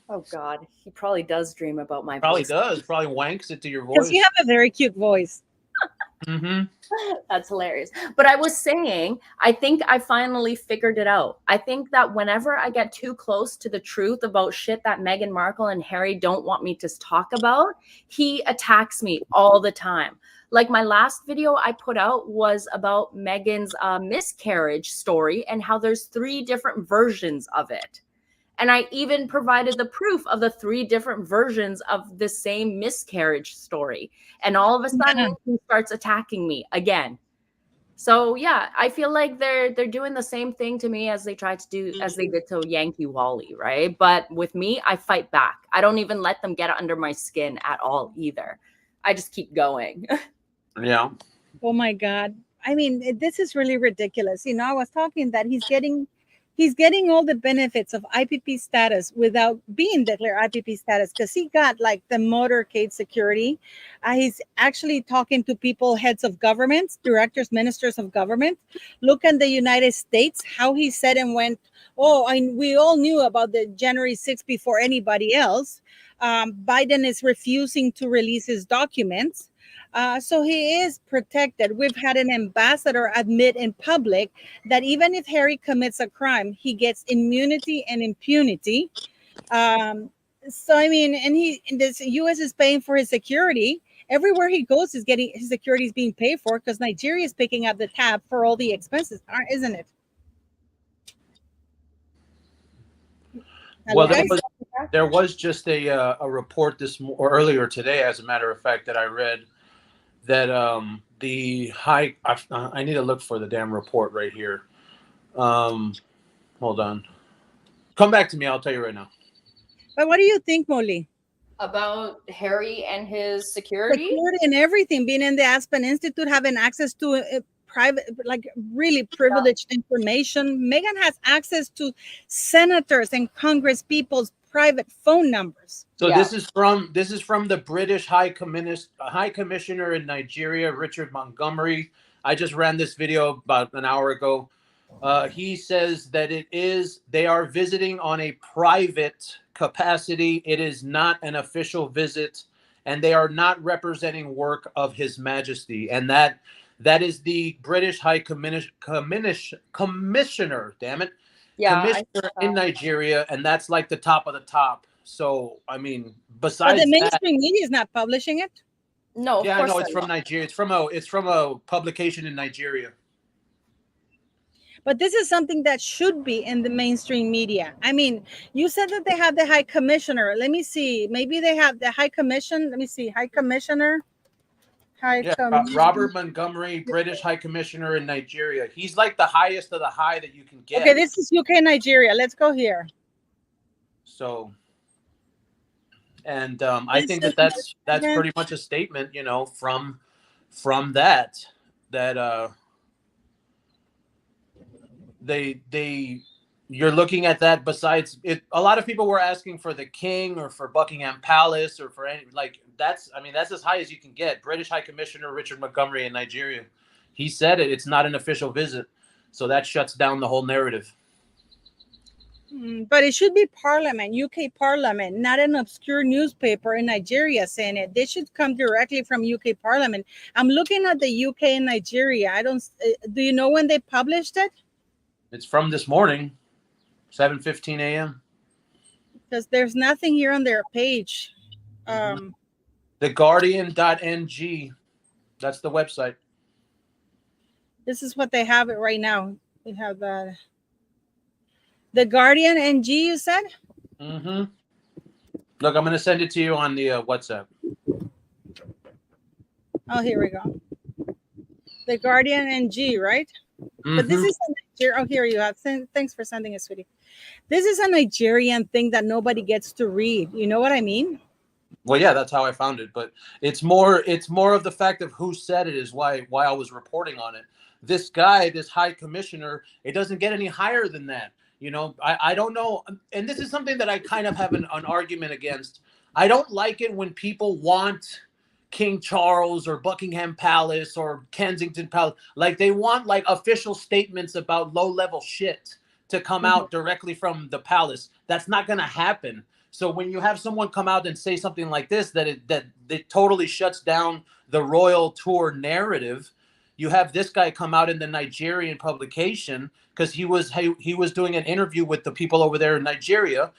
Oh God, he probably does dream about my probably voice. Does. Probably wanks it to your voice. Because you have a very cute voice. Mm-hmm. That's hilarious. But I was saying, I think I finally figured it out. I think that whenever I get too close to the truth about shit that Meghan Markle and Harry don't want me to talk about, he attacks me all the time. Like my last video I put out was about Meghan's miscarriage story and how there's 3 different versions of it. And I even provided the proof of the 3 different versions of the same miscarriage story. And all of a sudden, he starts attacking me again. So yeah, I feel like they're doing the same thing to me as they did to Yankee Wally, right? But with me, I fight back. I don't even let them get under my skin at all either. I just keep going. Yeah. Oh my God. I mean, this is really ridiculous. You know, I was talking that he's getting all the benefits of IPP status without being declared IPP status because he got like the motorcade security. He's actually talking to people, heads of governments, directors, ministers of government. Look at the United States, how he said and went, we all knew about the January 6th before anybody else. Biden is refusing to release his documents. So he is protected. We've had an ambassador admit in public that even if Harry commits a crime, he gets immunity and impunity. So I mean, and this U.S. is paying for his security. Everywhere he goes, his security is being paid for because Nigeria is picking up the tab for all the expenses, isn't it? Well, there was just a report earlier today, as a matter of fact, that I read. That I need to look for the damn report right here. Hold on. Come back to me. I'll tell you right now. But what do you think, Molly? About Harry and his security? Security and everything, being in the Aspen Institute, having access to private, like really privileged information. Meghan has access to senators and Congress people's private phone numbers. So this is from the British High Commissioner in Nigeria, Richard Montgomery. I just ran this video about an hour ago. He says that they are visiting on a private capacity. It is not an official visit, and they are not representing work of His Majesty. And that is the British High Commissioner. Damn it. Commissioner in Nigeria, and that's like the top of the top. So I mean, besides the mainstream media is not publishing it. No, it's from Nigeria. It's from a publication in Nigeria. But this is something that should be in the mainstream media. I mean, you said that they have the High Commissioner. Let me see. Maybe they have the High Commission. Let me see. High Commissioner. Robert Montgomery, British High Commissioner in Nigeria. He's like the highest of the high that you can get. Okay, this is UK, Nigeria. Let's go here. So, and I think that's pretty much a statement, you know, from that you're looking at that. Besides it, a lot of people were asking for the King or for Buckingham Palace or for any, like, that's as high as you can get. British High Commissioner Richard Montgomery in Nigeria. He said it's not an official visit. So that shuts down the whole narrative. But it should be Parliament, UK Parliament, not an obscure newspaper in Nigeria saying it. They should come directly from UK Parliament. I'm looking at the UK and Nigeria. Do you know when they published it? It's from this morning. 7:15 a.m. Because there's nothing here on their page. TheGuardian.ng. That's the website. This is what they have it right now. They have the Guardian NG, you said? Mm-hmm. Look, I'm going to send it to you on the WhatsApp. Oh, here we go. The Guardian NG, right? But this is a Nigeria. Oh, here you have. Thanks for sending it, sweetie. This is a Nigerian thing that nobody gets to read. You know what I mean? Well, yeah, that's how I found it. But it's more of the fact of who said it is why I was reporting on it. This guy, this high commissioner, it doesn't get any higher than that. You know, I don't know. And this is something that I kind of have an argument against. I don't like it when people want King Charles or Buckingham Palace or Kensington Palace. Like they want like official statements about low-level shit to come out directly from the palace. That's not going to happen. So when you have someone come out and say something like this, that it totally shuts down the royal tour narrative. You have this guy come out in the Nigerian publication because he was doing an interview with the people over there in Nigeria.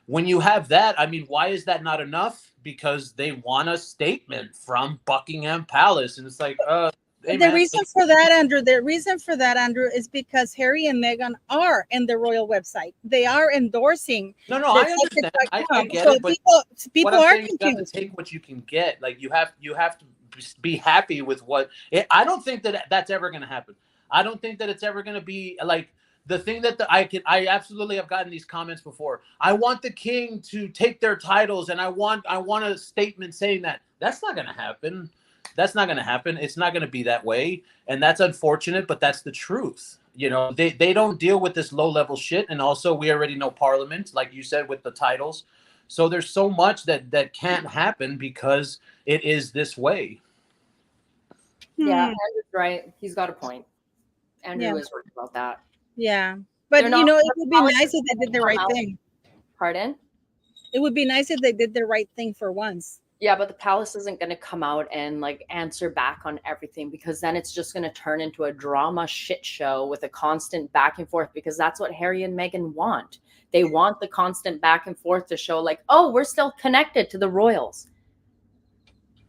When you have that, I mean, why is that not enough? Because they want a statement from Buckingham Palace, and it's like, hey, the reason for that, Andrew, is because Harry and Meghan are in the royal website. They are endorsing. No, I understand. I get so it, but people what I'm are saying is you have to take what you can get. Like you have to be happy with what. I don't think that that's ever going to happen. I don't think that it's ever going to be like the thing that I absolutely have gotten these comments before. I want the king to take their titles, and I want a statement saying that. That's not going to happen. That's not going to happen. It's not going to be that way. And that's unfortunate, but that's the truth. You know, they don't deal with this low level shit. And also we already know Parliament, like you said, with the titles. So there's so much that can't happen because it is this way. Yeah, Andrew's right. He's got a point. Andrew is right about that. Yeah. But, you know, it would be nice if they did the right thing. Pardon? It would be nice if they did the right thing for once. Yeah, but the palace isn't going to come out and like answer back on everything, because then it's just going to turn into a drama shit show with a constant back and forth, because that's what Harry and Meghan want. They want the constant back and forth to show like, oh, we're still connected to the royals.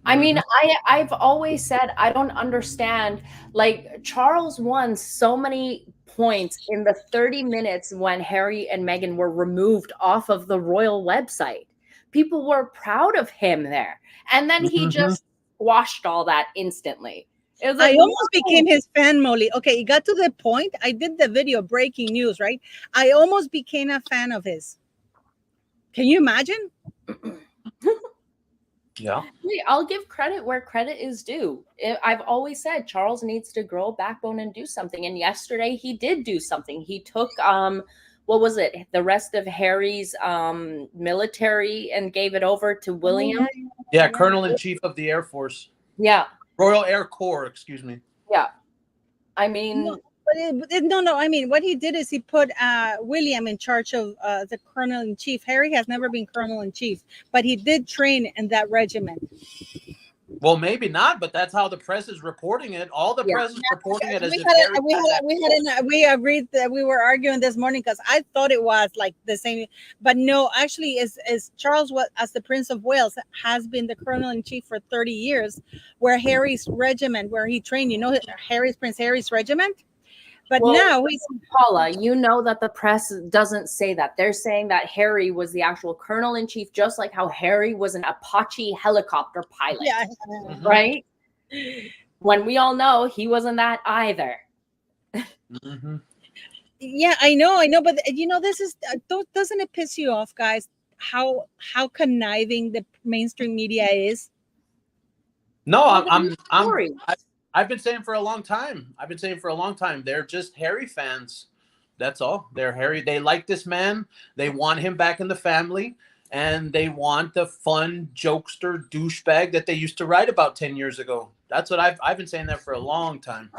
I mean, I've always said I don't understand. Like Charles won so many points in the 30 minutes when Harry and Meghan were removed off of the royal website. People were proud of him there. And then he just squashed all that instantly. It was like, I almost became his fan, Molly. Okay, it got to the point. I did the video, breaking news, right? I almost became a fan of his. Can you imagine? Yeah. I'll give credit where credit is due. I've always said Charles needs to grow a backbone and do something. And yesterday he did do something. He took what was it? The rest of Harry's military and gave it over to William. Yeah, Colonel-in-Chief of the Air Force. Yeah. Royal Air Corps, excuse me. Yeah. I mean, no. I mean, what he did is he put William in charge of the Colonel-in-Chief. Harry has never been Colonel-in-Chief, but he did train in that regiment. Well, maybe not, but that's how the press is reporting it. All the press is reporting it as if we agreed that we were arguing this morning because I thought it was like the same, but no, actually, is Charles, as the Prince of Wales, has been the Colonel-in-Chief for 30 years, where Harry's regiment, where he trained, you know, Prince Harry's regiment. But now he's Paula, you know that the press doesn't say that. They're saying that Harry was the actual Colonel-in-Chief, just like how Harry was an Apache helicopter pilot. Yeah. Right? When we all know he wasn't that either. Yeah, I know. But you know, this is doesn't it piss you off, guys? How conniving the mainstream media is? No, I've been saying for a long time. They're just Harry fans. That's all. They're Harry. They like this man. They want him back in the family. And they want the fun jokester douchebag that they used to write about 10 years ago. That's what I've been saying that for a long time.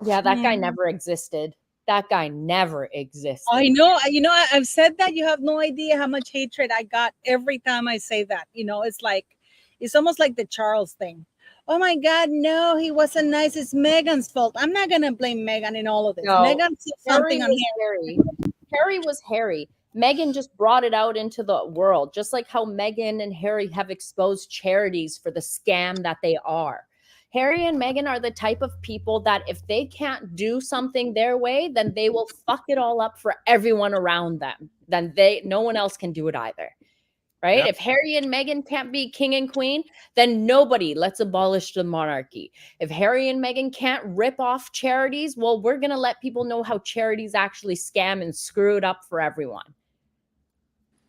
Yeah, that guy never existed. That guy never existed. I know. You know, I've said that. You have no idea how much hatred I got every time I say that. You know, it's almost like the Charles thing. Oh my God, no, he wasn't nice. It's Meghan's fault. I'm not gonna blame Meghan in all of this. No, Meghan said something on Harry. Harry was Harry. Meghan just brought it out into the world, just like how Meghan and Harry have exposed charities for the scam that they are. Harry and Meghan are the type of people that if they can't do something their way, then they will fuck it all up for everyone around them. Then no one else can do it either. Right? Yeah. If Harry and Meghan can't be king and queen, then nobody. Let's abolish the monarchy. If Harry and Meghan can't rip off charities, well, we're going to let people know how charities actually scam and screw it up for everyone.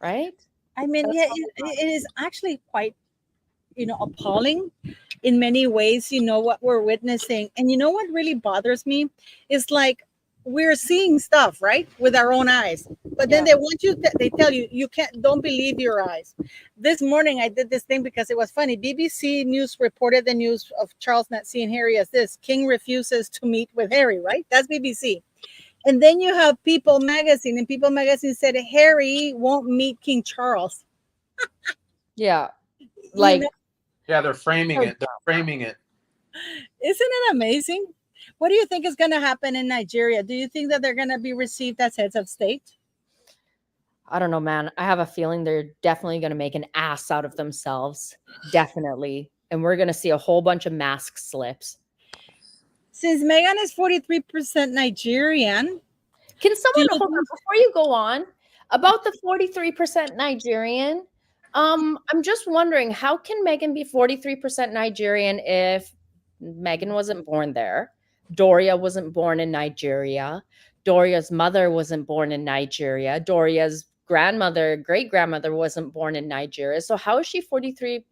Right? I mean, yeah, it is actually quite, appalling in many ways, what we're witnessing. And you know what really bothers me is like, we're seeing stuff, right, with our own eyes, but then they want you they tell you don't believe your eyes. This morning I did this thing because it was funny. BBC News reported the news of Charles not seeing Harry as this: King refuses to meet with Harry, right? That's BBC. And then you have People Magazine, and People Magazine said Harry won't meet King Charles. Yeah. Like, yeah, they're framing it. They're framing it. Isn't it amazing? What do you think is going to happen in Nigeria? Do you think that they're going to be received as heads of state? I don't know, man. I have a feeling they're definitely going to make an ass out of themselves. Definitely. And we're going to see a whole bunch of mask slips. Since Meghan is 43% Nigerian. Can someone, hold on, before you go on, about the 43% Nigerian, I'm just wondering, how can Meghan be 43% Nigerian if Meghan wasn't born there? Doria wasn't born in Nigeria. Doria's mother wasn't born in Nigeria. Doria's great-grandmother wasn't born in Nigeria. So how is she 43%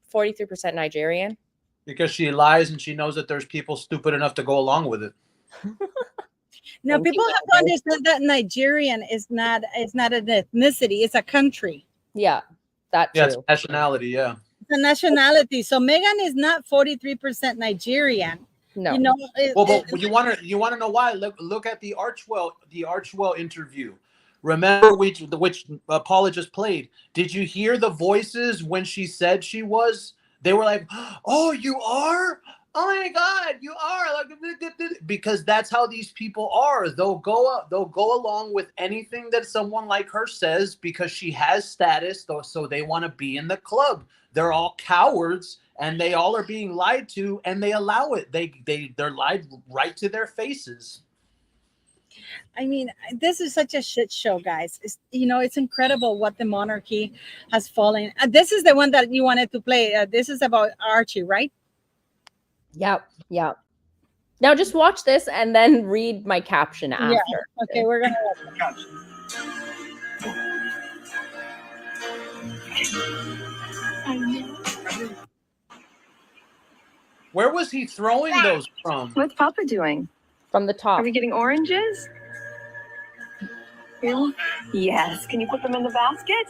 Nigerian? Because she lies and she knows that there's people stupid enough to go along with it. Now, people have to understand that Nigerian is not an ethnicity; it's a country. Yeah, that's true. It's nationality. Yeah, it's a nationality. So Meghan is not 43% Nigerian. No. But you want to know why? Look at the Archwell interview. Remember which Paula just played. Did you hear the voices when she said she was? They were like, "Oh, you are? Oh my God, you are!" Like, because that's how these people are. They'll go along with anything that someone like her says because she has status. So they want to be in the club. They're all cowards. And they all are being lied to, and they allow it. They're lied right to their faces. I mean, this is such a shit show, guys. It's incredible what the monarchy has fallen. This is the one that you wanted to play. This is about Archie, right? Yep. Now just watch this and then read my caption after. Yeah. Okay, we're gonna watch the caption. Where was he throwing those from? What's Papa doing? From the top. Are we getting oranges? Really? Yes. Can you put them in the basket?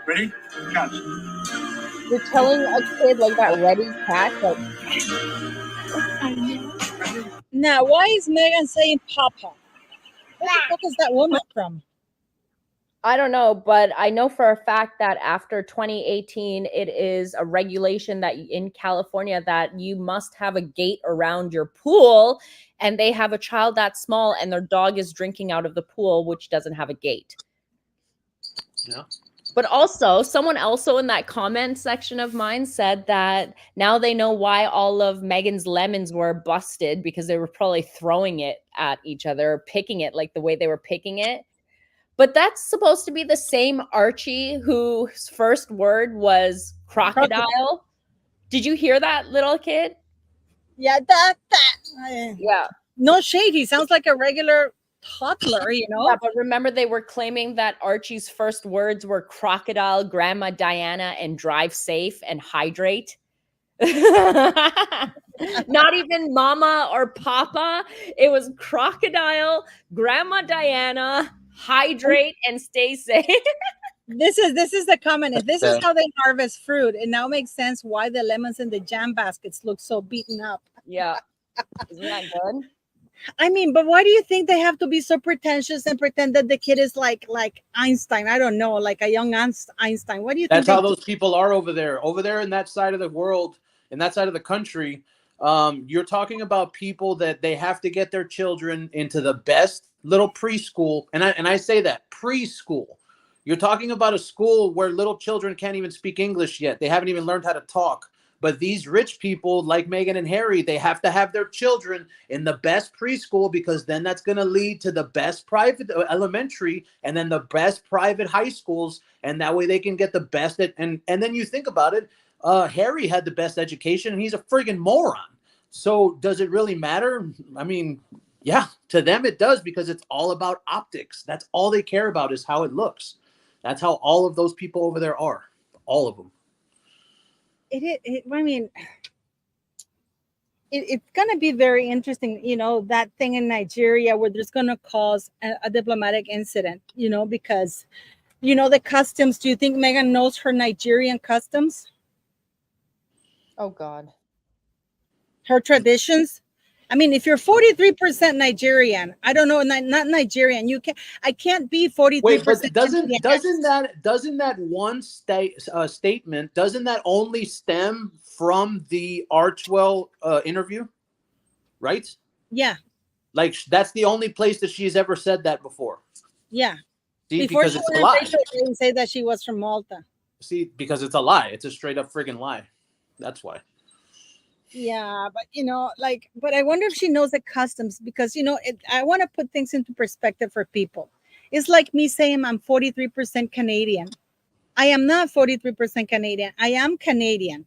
Ready? Catch. You're telling a kid like that, ready, catch? Now, why is Meghan saying Papa? Where the fuck is that woman from? I don't know, but I know for a fact that after 2018, it is a regulation that in California that you must have a gate around your pool, and they have a child that small and their dog is drinking out of the pool, which doesn't have a gate. Yeah. But also, someone also in that comment section of mine said that now they know why all of Meghan's lemons were busted, because they were probably throwing it at each other, or picking it like the way they were picking it. But that's supposed to be the same Archie whose first word was crocodile. Did you hear that, little kid? Yeah, Yeah. No shade. He sounds like a regular toddler, Yeah, but remember they were claiming that Archie's first words were crocodile, Grandma Diana, and drive safe and hydrate. Not even mama or papa. It was crocodile, Grandma Diana, hydrate, and stay safe. This is the comment. If this is how they harvest fruit, it now makes sense why the lemons in the jam baskets look so beaten up. Yeah. Isn't that good? I mean, but why do you think they have to be so pretentious and pretend that the kid is like Einstein? I don't know, like a young Einstein. What do you think? That's how those people are over there in that side of the world, in that side of the country. You're talking about people that they have to get their children into the best little preschool, and I say that preschool. You're talking about a school where little children can't even speak English yet. They haven't even learned how to talk. But these rich people like Meghan and Harry, they have to have their children in the best preschool, because then that's going to lead to the best private elementary and then the best private high schools. And that way they can get the best. And then you think about it, Harry had the best education and he's a friggin' moron. So does it really matter? I mean, yeah, to them it does, because it's all about optics. That's all they care about, is how it looks. That's how all of those people over there are. All of them. I mean, it's going to be very interesting, that thing in Nigeria where there's going to cause a diplomatic incident, because, the customs. Do you think Meghan knows her Nigerian customs? Oh, God. Her traditions? I mean, if you're 43% Nigerian, I don't know, not Nigerian. I can't be 43%. Wait, but doesn't that one statement, doesn't that only stem from the Archwell interview, right? Yeah. Like, that's the only place that she's ever said that before. Yeah. See, Before because it's a lie. She didn't say that she was from Malta. See, because it's a lie. It's a straight up friggin' lie. That's why. Yeah, but but I wonder if she knows the customs, because I want to put things into perspective for people. It's like me saying I'm 43% Canadian. I am not 43% Canadian. I am Canadian.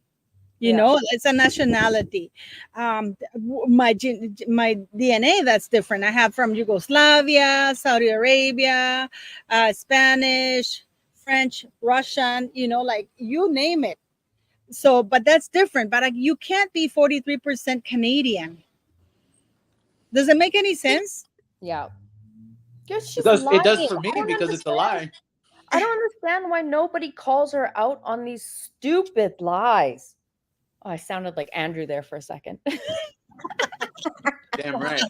It's a nationality. My DNA, that's different. I have from Yugoslavia, Saudi Arabia, Spanish, French, Russian. Like you name it. So, but that's different. But you can't be 43% Canadian. Does it make any sense? Yeah. It does for me, because it's a lie. I don't understand why nobody calls her out on these stupid lies. Oh, I sounded like Andrew there for a second. Damn right.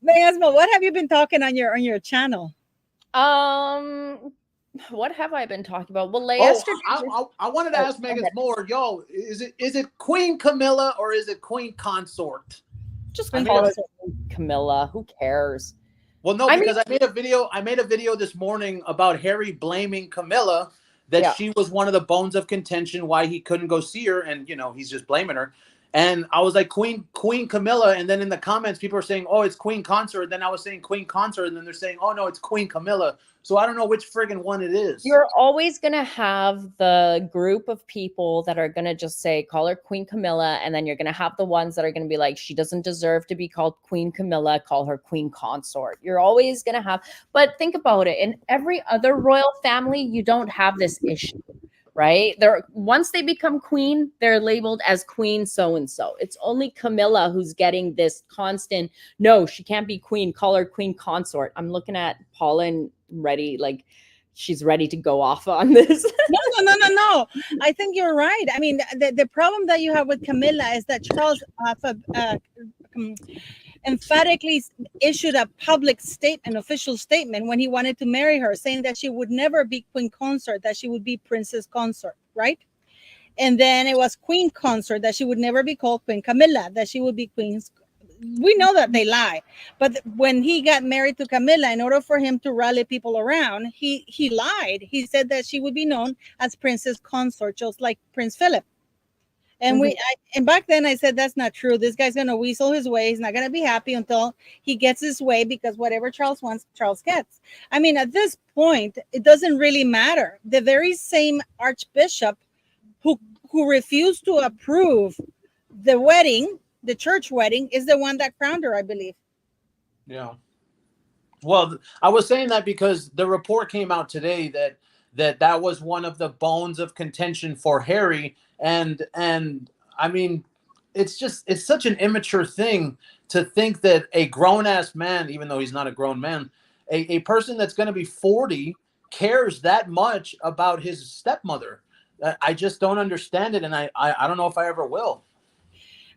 Esma, what have you been talking on your channel? What have I been talking about? Well, I wanted to ask Megan more. Yo, is it Queen Camilla or is it Queen Consort? Just call it Camilla. Who cares? Well, no, because I made a video this morning about Harry blaming Camilla that she was one of the bones of contention why he couldn't go see her, and he's just blaming her. And I was like, Queen Camilla, and then in the comments people are saying, oh, it's Queen Consort. Then I was saying Queen Consort, and then they're saying, oh no, it's Queen Camilla. So I don't know which friggin' one it is. You're always gonna have the group of people that are gonna just say, call her Queen Camilla, and then you're gonna have the ones that are gonna be like, she doesn't deserve to be called Queen Camilla, call her Queen Consort. You're always gonna have, but think about it. In every other royal family, you don't have this issue. Right? Once they become queen, they're labeled as Queen so-and-so. It's only Camilla who's getting this constant, no, she can't be queen, call her Queen Consort. I'm looking at Paula and ready, like she's ready to go off on this. No. I think you're right. I mean, the problem that you have with Camilla is that Charles emphatically issued a public an official statement when he wanted to marry her, saying that she would never be Queen Consort, that she would be Princess Consort, right? And then it was Queen Consort, that she would never be called Queen Camilla, that she would be Queen's. We know that they lie, but when he got married to Camilla, in order for him to rally people around, he lied. He said that she would be known as Princess Consort, just like Prince Philip. And and back then I said, that's not true. This guy's going to weasel his way. He's not going to be happy until he gets his way, because whatever Charles wants, Charles gets. I mean, at this point, it doesn't really matter. The very same archbishop who refused to approve the wedding, the church wedding, is the one that crowned her, I believe. Yeah. Well, I was saying that because the report came out today that was one of the bones of contention for Harry. And I mean, it's such an immature thing to think that a grown-ass man, even though he's not a grown man, a person that's going to be 40 cares that much about his stepmother. I just don't understand it, and I don't know if I ever will.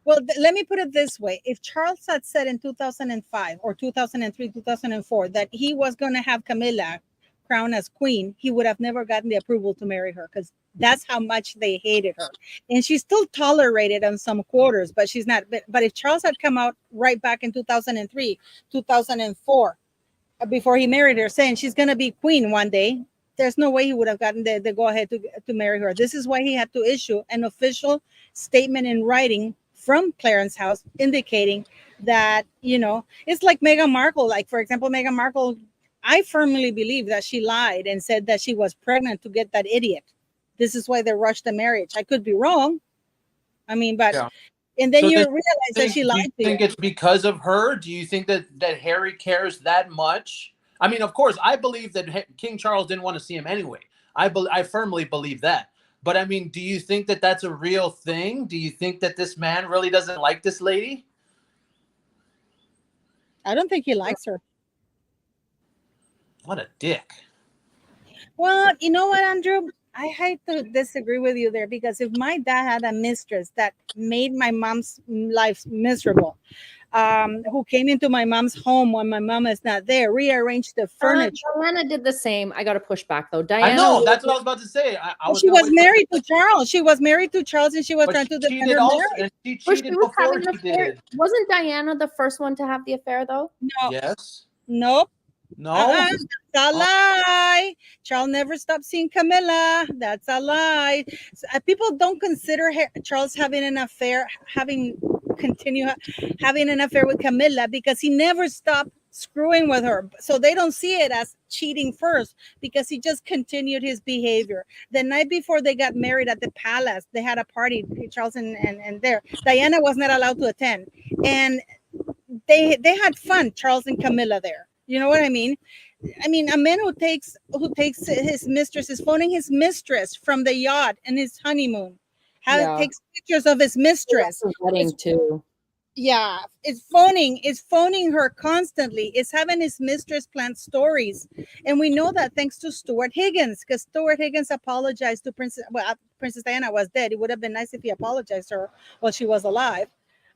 Well, let me put it this way. If Charles had said in 2005 or 2003, 2004 that he was going to have Camilla crown as queen, he would have never gotten the approval to marry her, because that's how much they hated her. And she's still tolerated on some quarters, but she's not. But if Charles had come out right back in 2003, 2004, before he married her, saying she's going to be queen one day, there's no way he would have gotten the go ahead to marry her. This is why he had to issue an official statement in writing from Clarence House indicating that, it's like Meghan Markle. Like, for example, Meghan Markle, I firmly believe that she lied and said that she was pregnant to get that idiot. This is why they rushed the marriage. I could be wrong. I mean, but Yeah. and then So you do realize that she lied to Do you think it's because of her? Do you think that Harry cares that much? I mean, of course, I believe that King Charles didn't want to see him anyway. I firmly believe that. But I mean, do you think that that's a real thing? Do you think that this man really doesn't like this lady? I don't think he likes her. What a dick. Well, you know what, Andrew? I hate to disagree with you there, because if my dad had a mistress that made my mom's life miserable, who came into my mom's home when my mom is not there, rearranged the furniture. Diana did the same. I got to push back though. Diana, I know, that's what I was about to say. She was married to Charles. She was married to Charles, and she was trying to defend her marriage. And she cheated before he did. Wasn't Diana the first one to have the affair though? No. Yes. Nope. No. That's a lie. Charles never stopped seeing Camilla. That's a lie. People don't consider Charles having an affair, continue having an affair with Camilla, because he never stopped screwing with her. So they don't see it as cheating first, because he just continued his behavior. The night before they got married at the palace, they had a party, Charles and there. Diana was not allowed to attend. And they had fun, Charles and Camilla there. You know what I mean? I mean, a man who takes his mistress, is phoning his mistress from the yacht and his honeymoon. Takes pictures of his mistress. Wedding too. Yeah, it's phoning her constantly. It's having his mistress plant stories. And we know that thanks to Stuart Higgins, because Stuart Higgins apologized to Princess Diana was dead. It would have been nice if he apologized to her while she was alive.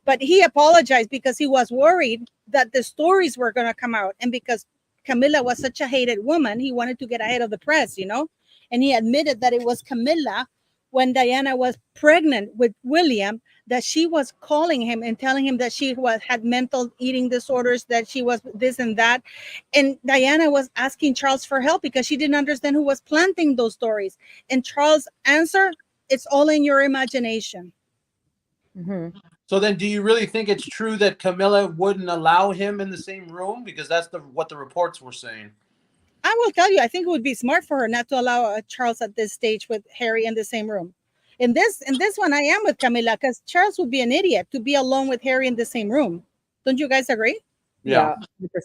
But he apologized because he was worried that the stories were going to come out. And because Camilla was such a hated woman, he wanted to get ahead of the press, And he admitted that it was Camilla, when Diana was pregnant with William, that she was calling him and telling him that she had mental eating disorders, that she was this and that. And Diana was asking Charles for help because she didn't understand who was planting those stories. And Charles' answer, it's all in your imagination. Mm-hmm. So then, do you really think it's true that Camilla wouldn't allow him in the same room? Because that's what the reports were saying. I will tell you, I think it would be smart for her not to allow Charles at this stage with Harry in the same room. In this one, I am with Camilla, because Charles would be an idiot to be alone with Harry in the same room. Don't you guys agree? Yeah.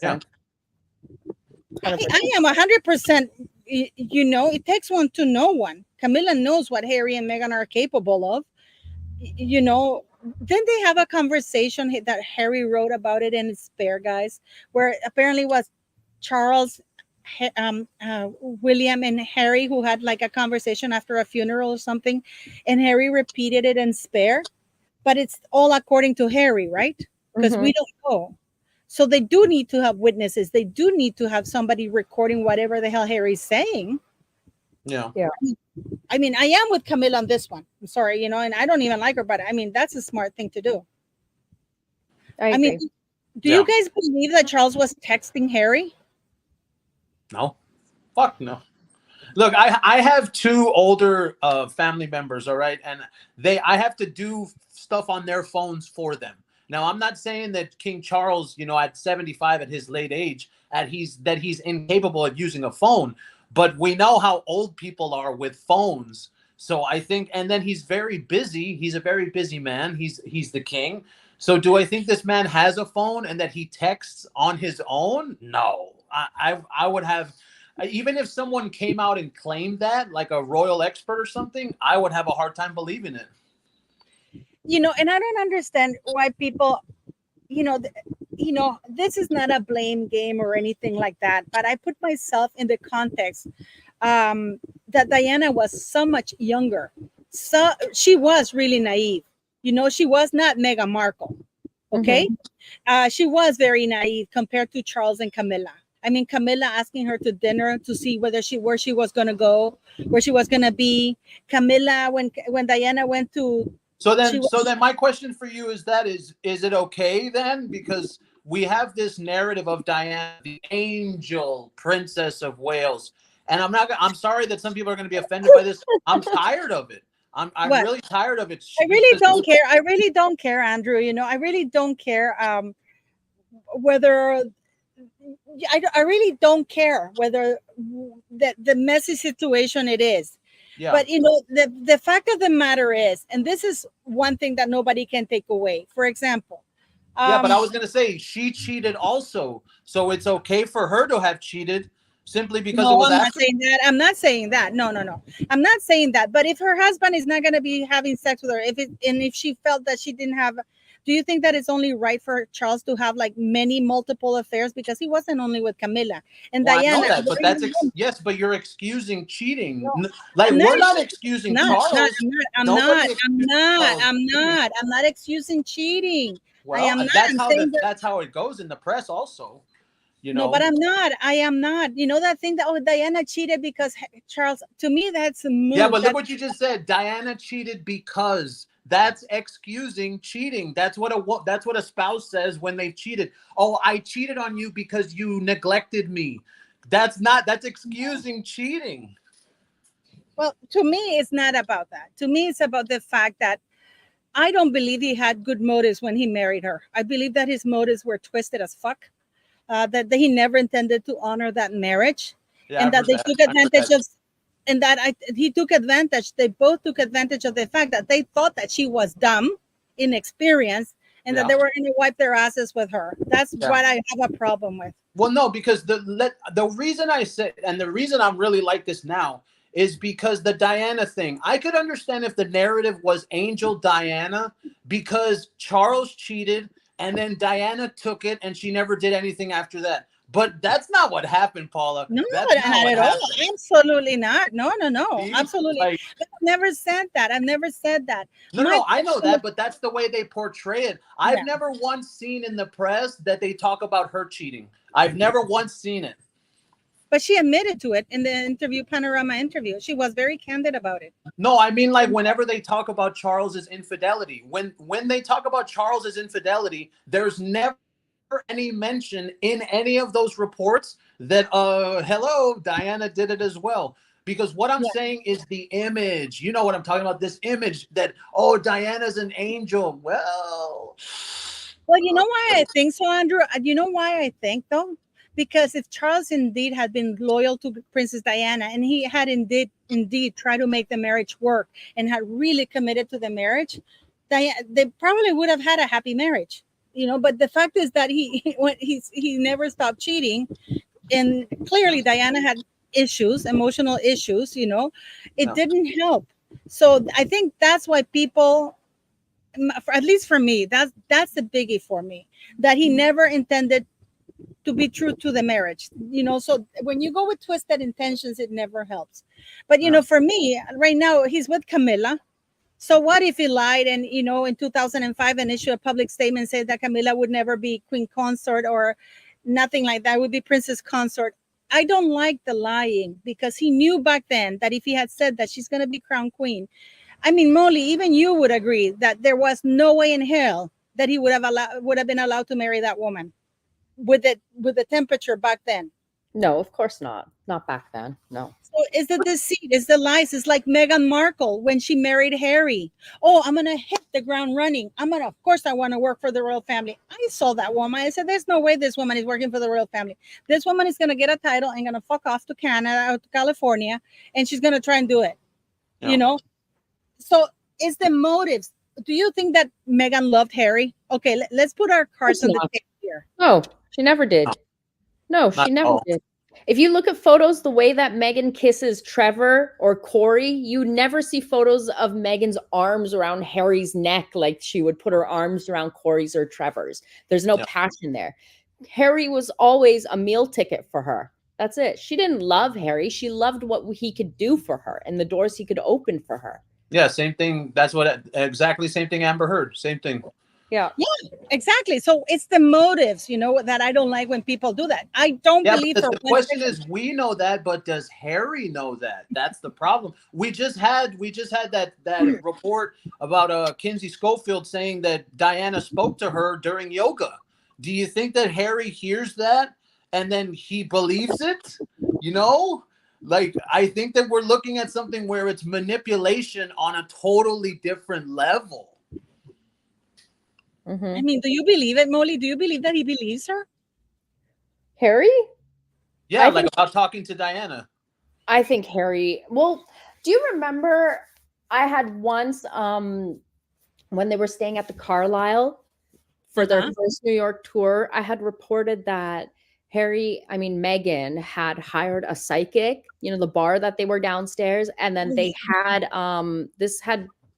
100%. I am 100%. It takes one to know one. Camilla knows what Harry and Meghan are capable of. Then they have a conversation that Harry wrote about it in Spare, guys, where apparently was Charles, William and Harry who had like a conversation after a funeral or something, and Harry repeated it in Spare, but it's all according to Harry, right? Because we don't know. So they do need to have witnesses. They do need to have somebody recording whatever the hell Harry's saying. Yeah. I mean, I am with Camilla on this one. I'm sorry, and I don't even like her, but I mean, that's a smart thing to do. I mean, do you guys believe that Charles was texting Harry? No. Fuck no. Look, I have two older family members, all right? And I have to do stuff on their phones for them. Now, I'm not saying that King Charles, at 75 at his late age, that he's incapable of using a phone. But we know how old people are with phones. So I think, and then he's very busy. He's a very busy man. He's the king. So do I think this man has a phone and that he texts on his own? No. I would have, even if someone came out and claimed that, like a royal expert or something, I would have a hard time believing it. And I don't understand why people, this is not a blame game or anything like that, but I put myself in the context that Diana was so much younger. So she was really naive. She was not Meghan Markle. Okay. She was very naive compared to Charles and Camilla. I mean, Camilla asking her to dinner to see where she was going to go, where she was going to be. Camilla, when Diana went to, So she then my question for you is it okay then? Because we have this narrative of Diana, the angel princess of Wales. And I'm sorry that some people are going to be offended by this. I'm tired of it. I'm What? really tired of it. I really don't care. I really don't care, Andrew. You know, I really don't care whether I really don't care whether the messy situation it is. Yeah. But you know, the fact of the matter is, and this is one thing that nobody can take away. For example, yeah, but I was going to say she cheated also, so it's okay for her to have cheated simply because it was. I'm not saying that. I'm not saying that. No. I'm not saying that. But if her husband is not going to be having sex with her, if she felt that she didn't have, do you think that it's only right for Charles to have like multiple affairs? Because he wasn't only with Camilla and Diana. I know that, but yes, but you're excusing cheating. No, We're not excusing Charles. I'm not excusing cheating. Well, that's how it goes in the press also. You know? No, but I'm not. I am not. You know that thing that Diana cheated because Charles. To me, that's a move. Yeah, but look what you just said. Diana cheated because. That's excusing cheating. That's what a spouse says when they cheated. Oh, I cheated on you because you neglected me. That's excusing cheating. Well, to me, it's not about that. To me, it's about the fact that I don't believe he had good motives when he married her. I believe that his motives were twisted as fuck. That he never intended to honor that marriage, and that they took advantage of. And that he took advantage. They both took advantage of the fact that they thought that she was dumb, inexperienced, and that they were going to wipe their asses with her. That's what I have a problem with. Well, no, because the reason I said, and the reason I'm really like this now is because the Diana thing. I could understand if the narrative was Angel Diana because Charles cheated and then Diana took it and she never did anything after that. But that's not what happened, Paula. No, not at all. Absolutely not. No. Absolutely. I've never said that. I've never said that. No, I know that, but that's the way they portray it. I've never once seen in the press that they talk about her cheating. I've never once seen it. But she admitted to it in the Panorama interview. She was very candid about it. No, I mean, like whenever they talk about Charles's infidelity, when they talk about Charles's infidelity, there's never any mention in any of those reports that hello, Diana did it as well. Because what I'm saying is the image. You know what I'm talking about? This image that, oh, Diana's an angel. Well, you know why I think so, Andrew? You know why I think, though? Because if Charles indeed had been loyal to Princess Diana and he had indeed tried to make the marriage work and had really committed to the marriage, they probably would have had a happy marriage. You know, but the fact is that he never stopped cheating, and clearly Diana had issues, emotional issues. You know, it didn't help. So I think that's why people, at least for me, that's the biggie for me, that he never intended to be true to the marriage. You know, so when you go with twisted intentions, it never helps. But you know, for me right now, he's with Camilla. So what if he lied and, you know, in 2005 and issued a public statement saying that Camilla would never be queen consort or nothing like that, would be princess consort? I don't like the lying because he knew back then that if he had said that she's going to be crown queen, I mean, Molly, even you would agree that there was no way in hell that he would have been allowed to marry that woman with the temperature back then. No, of course not. Not back then. No. So it's the deceit, it's the lies. It's like Meghan Markle when she married Harry. Oh, I'm going to hit the ground running. Of course, I want to work for the royal family. I saw that woman. I said, there's no way this woman is working for the royal family. This woman is going to get a title and going to fuck off to Canada or to California, and she's going to try and do it. Yeah. You know? So it's the motives. Do you think that Meghan loved Harry? Okay, let's put our cards on the table here. No, she never did. No, she never did. If you look at photos, the way that Meghan kisses Trevor or Corey, you never see photos of Meghan's arms around Harry's neck like she would put her arms around Corey's or Trevor's. There's no passion there. Harry was always a meal ticket for her. That's it. She didn't love Harry. She loved what he could do for her and the doors he could open for her. Yeah, same thing. That's what exactly same thing Amber Heard. Same thing. Yeah. Exactly. So it's the motives, that I don't like when people do that. I don't Yeah, believe but for the one question second. is, we know that, but does Harry know that? That's the problem. We just had that report about Kinsey Schofield saying that Diana spoke to her during yoga. Do you think that Harry hears that and then he believes it? Like, I think that we're looking at something where it's manipulation on a totally different level. I mean, do you believe it, Molly? Do you believe that he believes her? Harry? Yeah, I like think- about talking to Diana. I think Harry. Well, do you remember I had once when they were staying at the Carlisle for their first New York tour, I had reported that Megan had hired a psychic, the bar that they were downstairs, and then they had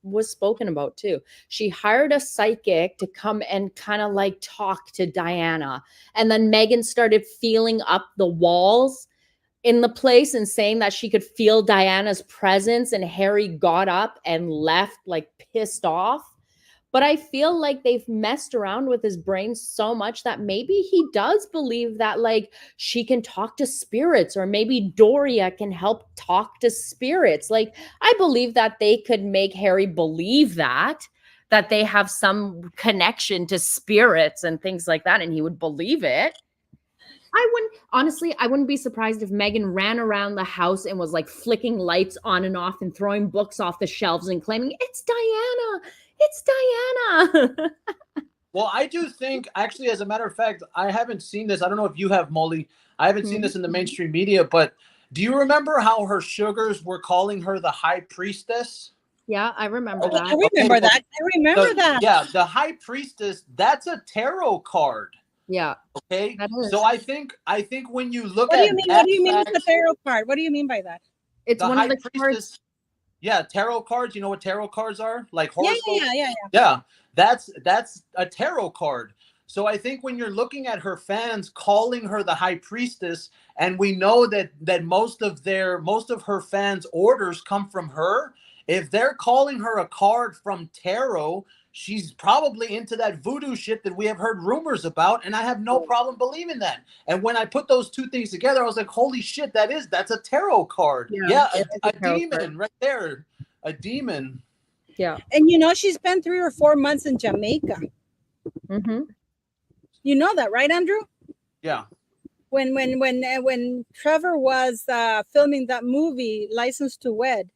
was spoken about too. She hired a psychic to come and kind of like talk to Diana, and then Megan started feeling up the walls in the place and saying that she could feel Diana's presence, and Harry got up and left like pissed off. But I feel like they've messed around with his brain so much that maybe he does believe that like she can talk to spirits, or maybe Doria can help talk to spirits. Like, I believe that they could make Harry believe that they have some connection to spirits and things like that, and he would believe it. I wouldn't be surprised if Megan ran around the house and was like flicking lights on and off and throwing books off the shelves and claiming, it's Diana. It's Diana. Well, I do think, actually, as a matter of fact, I haven't seen this. I don't know if you have, Molly. I haven't seen this in the mainstream media, but do you remember how her sugars were calling her the high priestess? Yeah, I remember that. I remember that. I remember that. Yeah, the high priestess, that's a tarot card. Yeah. Okay. That is. So I think when you look What at do you mean? What do you mean with the tarot card? What do you mean by that? It's the one high of the priestess, cards. yeah, tarot cards. You know what tarot cards are? Like Yeah, horoscopes? yeah. Yeah, that's a tarot card. So I think when you're looking at her fans calling her the high priestess, and we know that most of her fans' orders come from her, if they're calling her a card from tarot, she's probably into that voodoo shit that we have heard rumors about, and I have no problem believing that. And when I put those two things together, I was like, holy shit, that's a tarot card. Yeah, a demon right there. A demon. Yeah. And she spent 3 or 4 months in Jamaica. Mm-hmm. You know that, right, Andrew? Yeah. When Trevor was filming that movie, License to Wed,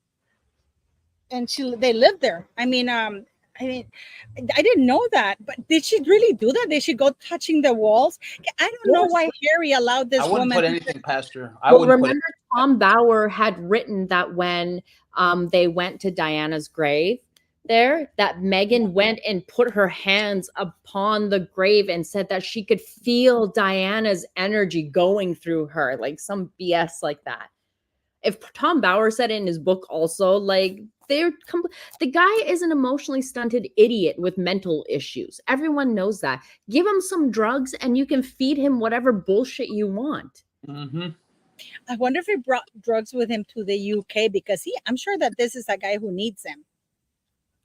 and they lived there. I didn't know that, but did she really do that? Did she go touching the walls? I don't know why Harry allowed this I wouldn't woman. put anything past her. Remember, Tom Bauer had written that when they went to Diana's grave there, that Megan went and put her hands upon the grave and said that she could feel Diana's energy going through her, like some BS like that. If Tom Bauer said it in his book also, like, the guy is an emotionally stunted idiot with mental issues. Everyone knows that. Give him some drugs and you can feed him whatever bullshit you want. Mm-hmm. I wonder if he brought drugs with him to the UK, because I'm sure that this is a guy who needs them.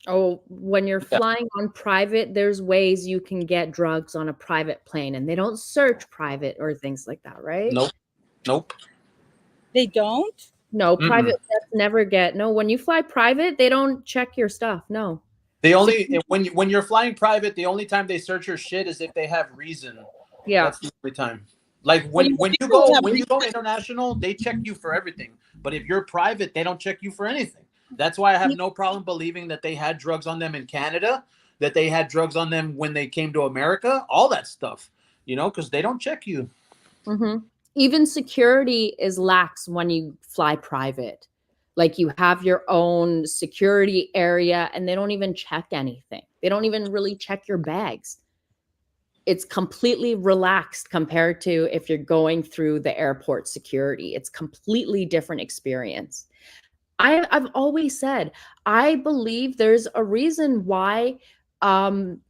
Oh, when you're flying on private, there's ways you can get drugs on a private plane, and they don't search private or things like that, right? Nope. They don't? No, private jets never get. No, when you fly private, they don't check your stuff. No. When you're flying private, the only time they search your shit is if they have reason. Yeah. That's the only time. Like when you go international, they check you for everything. But if you're private, they don't check you for anything. That's why I have no problem believing that they had drugs on them in Canada, that they had drugs on them when they came to America, all that stuff, because they don't check you. Mm-hmm. Even security is lax when you fly private. Like, you have your own security area and they don't even check anything. They don't even really check your bags. It's completely relaxed compared to if you're going through the airport security. It's completely different experience. I've always said, I believe there's a reason why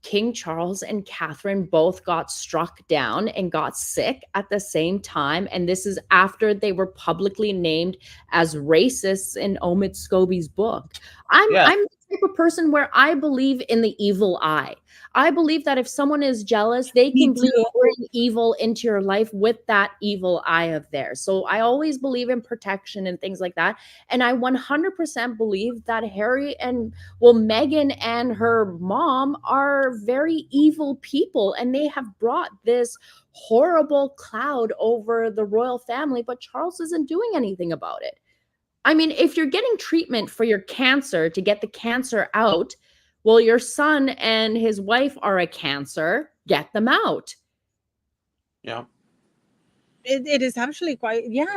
King Charles and Catherine both got struck down and got sick at the same time. And this is after they were publicly named as racists in Omid Scobie's book. I'm the type of person where I believe in the evil eye. I believe that if someone is jealous, they Me can too. bring evil into your life with that evil eye of theirs. So I always believe in protection and things like that. And I 100% believe that Meghan and her mom are very evil people, and they have brought this horrible cloud over the royal family, but Charles isn't doing anything about it. I mean, if you're getting treatment for your cancer to get the cancer out, well, your son and his wife are a cancer, get them out. Yeah. It is actually quite, yeah,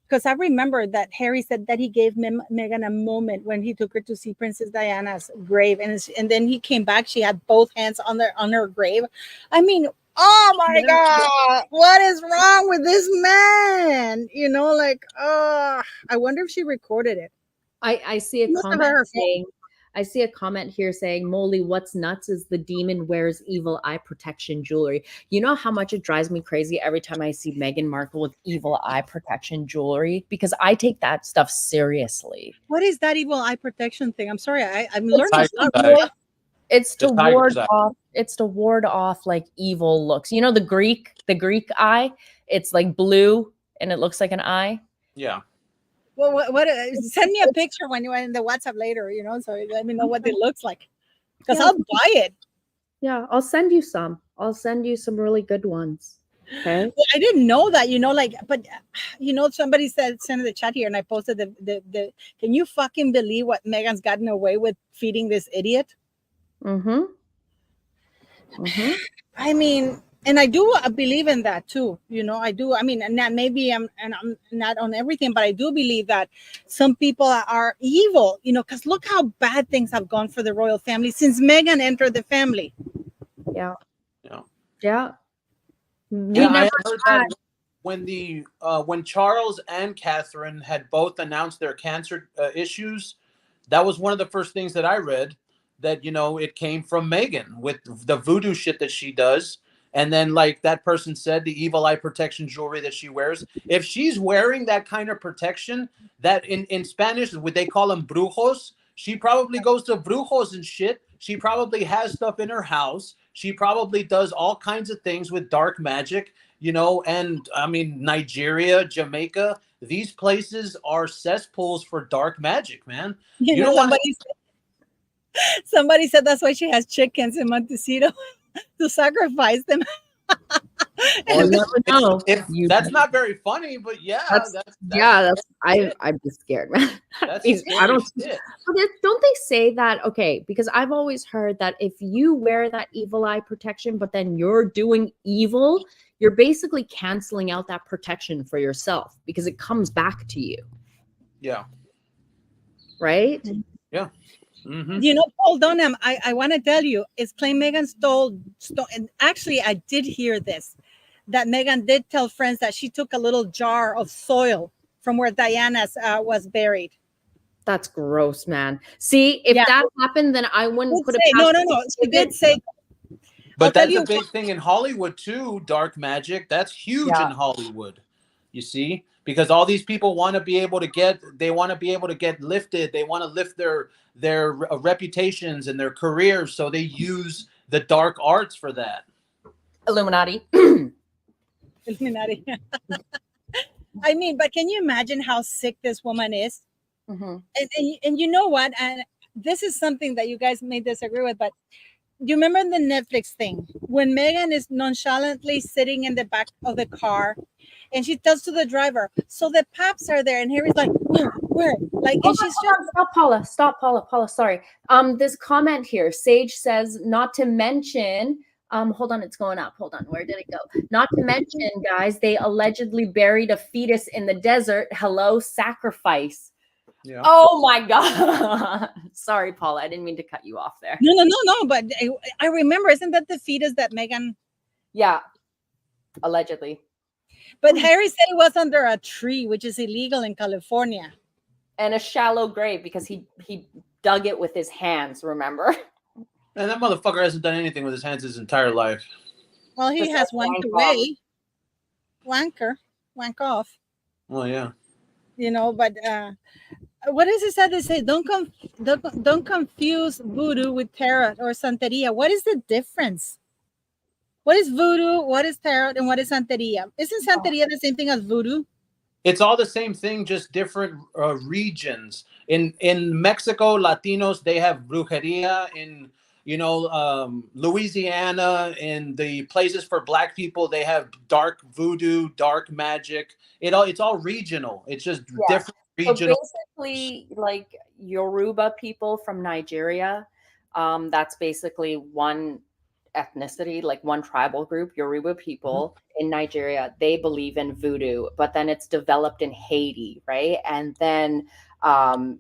because I remember that Harry said that he gave Meghan a moment when he took her to see Princess Diana's grave, and then he came back. She had both hands on her grave. I mean, oh my God, what is wrong with this man? I wonder if she recorded it. I see a comment saying, I see a comment here saying, Molly, what's nuts is the demon wears evil eye protection jewelry. You know how much it drives me crazy every time I see Meghan Markle with evil eye protection jewelry? Because I take that stuff seriously. What is that evil eye protection thing? I'm sorry, I'm learning a lot more. It's to ward off. It's to ward off like evil looks. You know the Greek eye. It's like blue and it looks like an eye. Yeah. Well, what? Send me a picture when you're in the WhatsApp later. So let me know what it looks like, because I'll buy it. Yeah, I'll send you some. I'll send you some really good ones. Okay. Well, I didn't know that. But somebody sent in the chat here, and I posted the. Can you fucking believe what Meghan's gotten away with feeding this idiot? Mm-hmm. Mm-hmm. I mean, and I do believe in that too. I do. I mean, and that maybe I'm not on everything, but I do believe that some people are evil. Because look how bad things have gone for the royal family since Meghan entered the family. Yeah. Yeah. Yeah. I heard that when Charles and Catherine had both announced their cancer issues, that was one of the first things that I read, that it came from Meghan with the voodoo shit that she does. And then, like that person said, the evil eye protection jewelry that she wears. If she's wearing that kind of protection, that in Spanish, they call them brujos. She probably goes to brujos and shit. She probably has stuff in her house. She probably does all kinds of things with dark magic, and I mean, Nigeria, Jamaica, these places are cesspools for dark magic, man. Somebody said that's why she has chickens in Montecito to sacrifice them. Well, you never know. That's not very funny, but yeah, I'm just scared, man. I don't. Don't they say that? Okay, because I've always heard that if you wear that evil eye protection, but then you're doing evil, you're basically canceling out that protection for yourself because it comes back to you. Yeah. Right. Yeah. Mm-hmm. Paul Dunham, I want to tell you, it's claimed Meghan stole, and actually I did hear this, that Meghan did tell friends that she took a little jar of soil from where Diana's was buried. That's gross, man. See, if that happened, then I wouldn't put it past. No. She did say. But that's a big thing in Hollywood too, dark magic. That's huge in Hollywood. You see? Because all these people want to be able to get lifted. They want to lift their reputations and their careers. So they use the dark arts for that. Illuminati. Illuminati. I mean, but can you imagine how sick this woman is? Mm-hmm. And you know what? And this is something that you guys may disagree with, but do you remember the Netflix thing when Meghan is nonchalantly sitting in the back of the car and she tells to the driver, so the paps are there, and Harry's like, where? Like, and she's just stop, Paula. Sorry. This comment here, Sage says, not to mention, hold on, it's going up. Hold on, where did it go? Not to mention, guys, they allegedly buried a fetus in the desert. Hello, sacrifice. Yeah. Oh my God. Sorry, Paula. I didn't mean to cut you off there. No. But I remember, isn't that the fetus that Meghan? Yeah, allegedly. But Harry said it was under a tree, which is illegal in California. And a shallow grave because he dug it with his hands, remember? And that motherfucker hasn't done anything with his hands his entire life. Well, he has wanked away. Wank off. Well, yeah. But what does it say? They say don't confuse voodoo with tarot or santeria. What is the difference? What is voodoo? What is tarot? And what is santeria? Isn't santeria the same thing as voodoo? It's all the same thing, just different regions. In Mexico, Latinos, they have brujeria. In Louisiana, in the places for Black people, they have dark voodoo, dark magic. It's all regional. It's just different regional. So basically, like Yoruba people from Nigeria, that's basically one ethnicity, like one tribal group. Yoruba people in Nigeria, they believe in voodoo, but then it's developed in Haiti, right? And then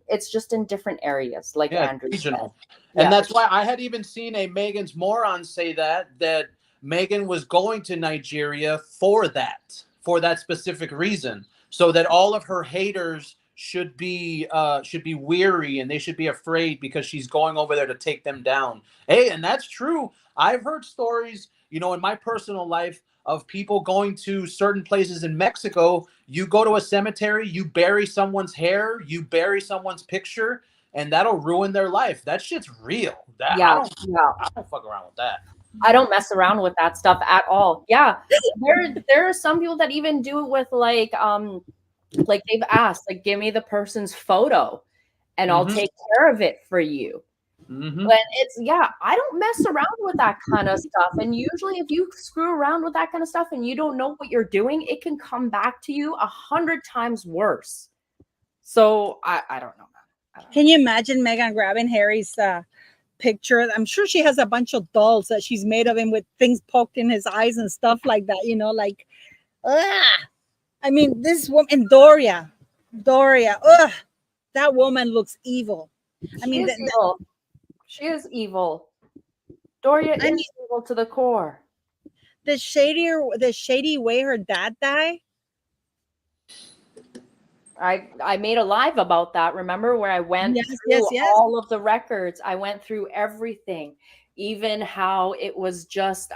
it's just in different areas, like Andrew regional. said. And that's why I had even seen a Megan's Moron say that Megan was going to Nigeria for that specific reason, so that all of her haters should be weary and they should be afraid because she's going over there to take them down. Hey, and that's true. I've heard stories, in my personal life of people going to certain places in Mexico. You go to a cemetery, you bury someone's hair, you bury someone's picture, and that'll ruin their life. That shit's real. I don't fuck around with that. I don't mess around with that stuff at all. Yeah. There are some people that even do it with like they've asked, like, give me the person's photo and I'll take care of it for you. But I don't mess around with that kind of stuff. And usually if you screw around with that kind of stuff and you don't know what you're doing, it can come back to you 100 times worse. So I don't know. Can you imagine Megan grabbing Harry's picture? I'm sure she has a bunch of dolls that she's made of him with things poked in his eyes and stuff like that, I mean, this woman, Doria, that woman looks evil. I mean, evil. She is evil. Doria is evil to the core. The shady way her dad died. I made a live about that. Remember where I went through all of the records? I went through everything, even how it was just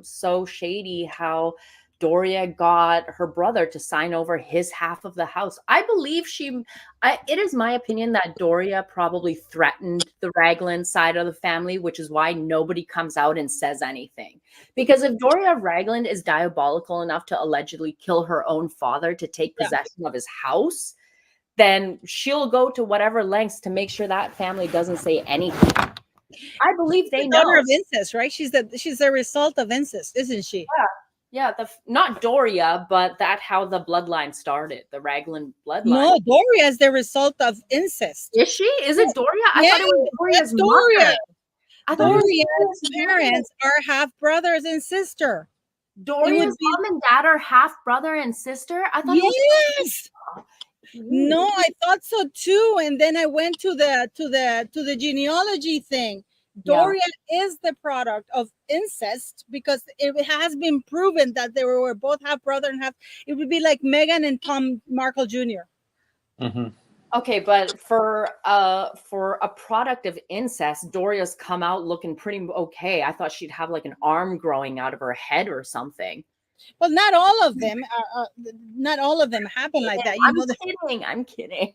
so shady how Doria got her brother to sign over his half of the house. I believe it is my opinion that Doria probably threatened the Ragland side of the family, which is why nobody comes out and says anything. Because if Doria Ragland is diabolical enough to allegedly kill her own father to take possession of his house, then she'll go to whatever lengths to make sure that family doesn't say anything. I believe they know. Daughter of incest, right? She's the result of incest, isn't she? Yeah, not Doria, but how the bloodline started, the Ragland bloodline. No, Doria is the result of incest. Is she? Is it Doria? I thought it was Doria's Doria. mother. Doria's parents are half brothers and sister. Doria's mom and dad are half brother and sister? I thought yes. No, I thought so too. And then I went to the genealogy thing. Doria is the product of incest because it has been proven that they were both half brother and half. It would be like Meghan and Tom Markle Jr. Okay, but for a product of incest, Doria's come out looking pretty okay. I thought she'd have like an arm growing out of her head or something. Well, not all of them. Not all of them happen like that. I'm kidding.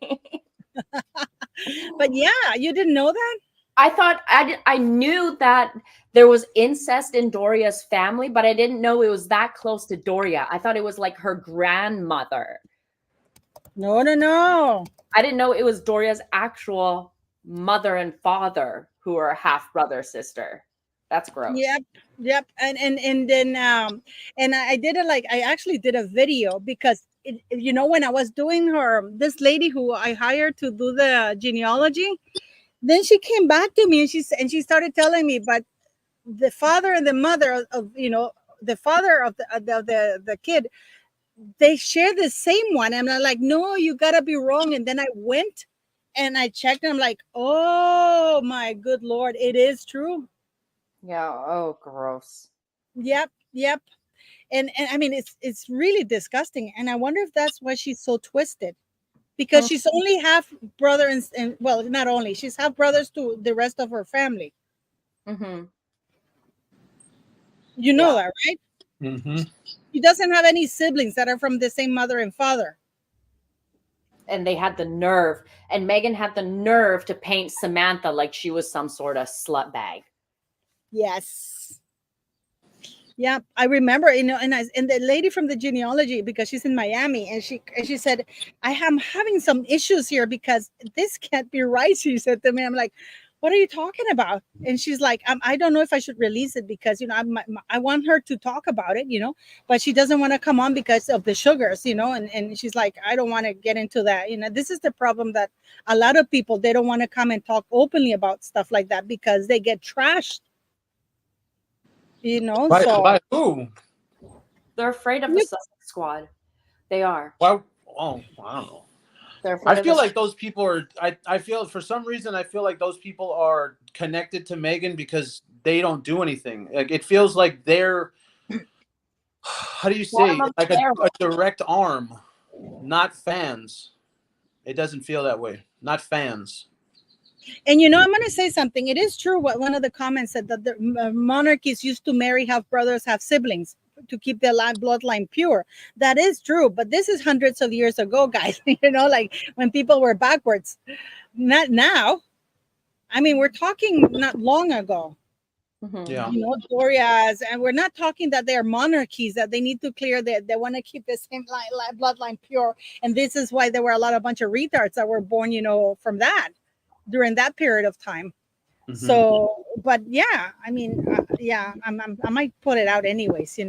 But yeah, you didn't know that? I thought I knew that there was incest in Doria's family, but I didn't know it was that close to Doria. I thought it was like her grandmother. No. I didn't know it was Doria's actual mother and father who are half brother sister. That's gross. Yep. And then I did it I actually did a video because when I was doing this lady who I hired to do the genealogy. Then she came back to me and she started telling me, but the father and the mother of the father of the kid, they share the same one. And I'm like, no, you gotta be wrong. And then I went and I checked and I'm like, oh my good Lord, it is true. Yeah. Oh, gross. Yep. And I mean, it's really disgusting. And I wonder if that's why she's so twisted. Because she's only half brother and well, not only, she's half brothers to the rest of her family. You know that, right? She doesn't have any siblings that are from the same mother and father. And they had the nerve, and Meghan had the nerve to paint Samantha like she was some sort of slut bag. Yes. Yeah, I remember, and the lady from the genealogy, because she's in Miami, and she said, I am having some issues here because this can't be right. She said to me, I'm like, what are you talking about? And she's like, I don't know if I should release it because, I want her to talk about it, but she doesn't want to come on because of the sugars, and she's like, I don't want to get into that. This is the problem, that a lot of people, they don't want to come and talk openly about stuff like that because they get trashed, By who? They're afraid of the Sussex Squad. They are. Well, I don't know. I feel like those people are. I feel, for some reason, I feel like those people are connected to Meghan because they don't do anything. Like, it feels like they're, how do you say, like a direct arm, not fans. It doesn't feel that way. Not fans. And I'm going to say something. It is true what one of the comments said, that the monarchies used to marry half brothers, half siblings, to keep their bloodline pure. That is true, but this is hundreds of years ago, guys. Like when people were backwards. Not now. I mean, we're talking not long ago. Mm-hmm. Yeah. Dorias, and we're not talking that they're monarchies, that they need to clear that they want to keep the same bloodline pure. And this is why there were a bunch of retards that were born, from that, during that period of time. Mm-hmm. So, but yeah, I mean, I might put it out anyways,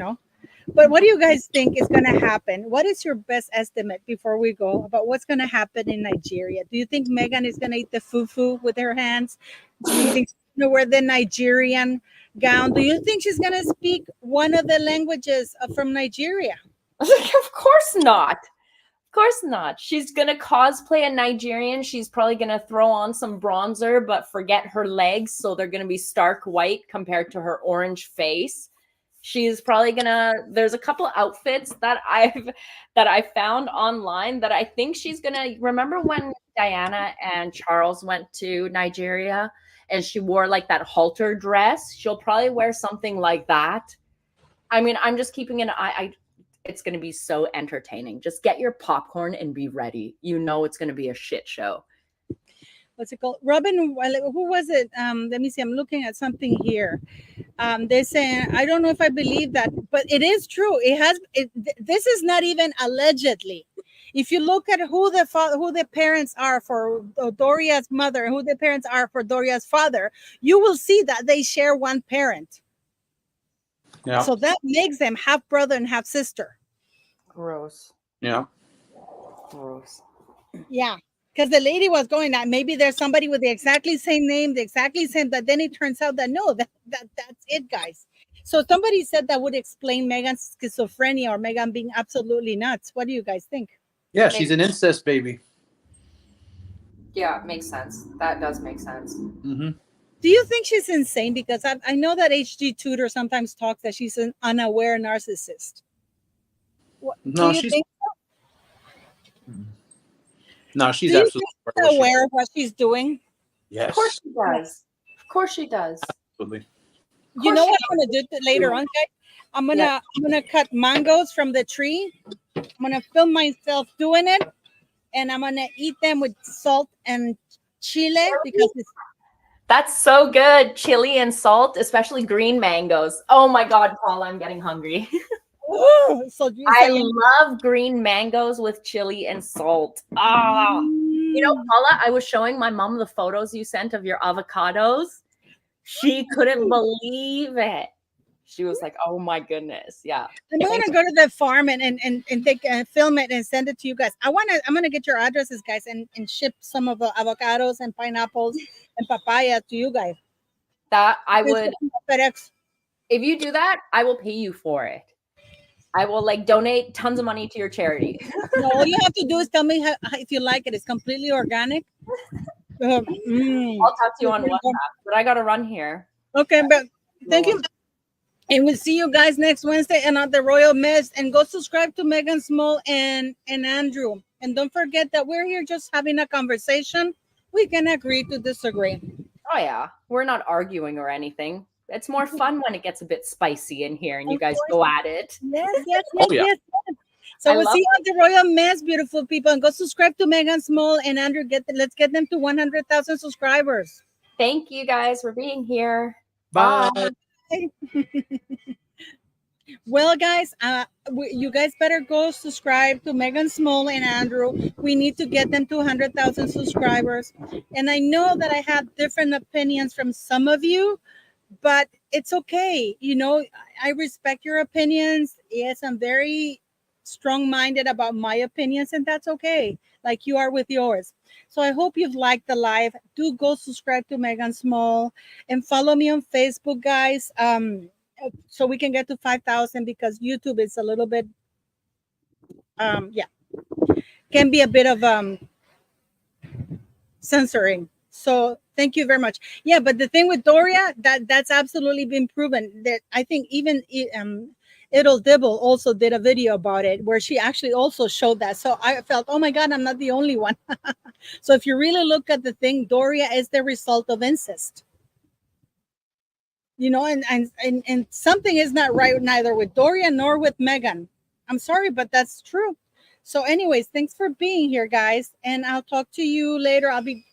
But what do you guys think is going to happen? What is your best estimate before we go about what's going to happen in Nigeria? Do you think Meghan is going to eat the fufu with her hands? Do you think she's going to wear the Nigerian gown? Do you think she's going to speak one of the languages from Nigeria? Of course not. Of course not. She's going to cosplay a Nigerian. She's probably going to throw on some bronzer, but forget her legs. So they're going to be stark white compared to her orange face. She's probably there's a couple of outfits that I found online that I think she's gonna, remember when Diana and Charles went to Nigeria and she wore like that halter dress? She'll probably wear something like that. I mean, I'm just keeping an eye. It's gonna be so entertaining. Just get your popcorn and be ready. It's gonna be a shit show. What's it called? Robin, who was it? Let me see. I'm looking at something here. They're saying, I don't know if I believe that, but it is true. This is not even allegedly. If you look at who the parents are for Doria's mother and who the parents are for Doria's father, you will see that they share one parent. Yeah. So that makes them half brother and half sister. Gross. Yeah. Gross. Yeah. Because the lady was going that maybe there's somebody with the exactly same name, the exactly same, but then it turns out that no, that's it, guys. So somebody said that would explain Meghan's schizophrenia or Meghan being absolutely nuts. What do you guys think? Yeah, she's an incest baby. Yeah, it makes sense. That does make sense. Mm-hmm. Do you think she's insane? Because I know that HG Tudor sometimes talks that she's an unaware narcissist. No, she's... think so? No, she's absolutely aware of what she's doing. Yes. Of course she does. Of course she does. Absolutely. You know what I'm gonna do later on, guys? I'm gonna cut mangoes from the tree. I'm gonna film myself doing it, and I'm gonna eat them with salt and chile because that's so good. Chili and salt, especially green mangoes. Oh my God, Paula, I'm getting hungry. Ooh, I love green mangoes with chili and salt. Ah, Paula, I was showing my mom the photos you sent of your avocados. She couldn't believe it. She was like, "Oh my goodness, yeah." I'm gonna go to the farm and take film it and send it to you guys. I'm gonna get your addresses, guys, and ship some of the avocados and pineapples and papaya to you guys. That I would. If you do that, I will pay you for it. I will donate tons of money to your charity. No, all you have to do is tell me if you like it. It's completely organic. I'll talk to you on WhatsApp, but I got to run here. Okay, but thank you. And we'll see you guys next Wednesday and on the Royal Mess. And go subscribe to Meghan Small and Andrew. And don't forget that we're here just having a conversation. We can agree to disagree. Oh, yeah. We're not arguing or anything. It's more fun when it gets a bit spicy in here and you guys go at it. Yes. Oh, yeah. Yes. So I we'll love see you at the Royal Mess, beautiful people, and go subscribe to Megan Small and Andrew. Let's get them to 100,000 subscribers. Thank you guys for being here. Bye. Bye. Well, guys, you guys better go subscribe to Megan Small and Andrew. We need to get them to 100,000 subscribers. And I know that I have different opinions from some of you, but it's okay. You know, I respect your opinions. Yes, I'm very strong-minded about my opinions, and that's okay, like you are with yours. So I hope you've liked the live. Do go subscribe to Megan Small and follow me on Facebook, guys. So we can get to 5,000, because YouTube is a little bit yeah, can be a bit of censoring. So thank you very much. Yeah, but the thing with Doria, that's absolutely been proven. That I think even Idle Dibble also did a video about it where she actually also showed that. So I felt, oh my God, I'm not the only one. So if you really look at the thing, Doria is the result of incest. You know, and something is not right neither with Doria nor with Megan. I'm sorry, but that's true. So anyways, thanks for being here, guys, and I'll talk to you later. I'll be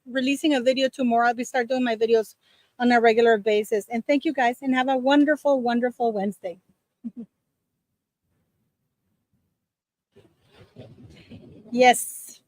releasing a video tomorrow. I'll be start doing my videos on a regular basis. And thank you, guys, and have a wonderful, wonderful Wednesday. Yes.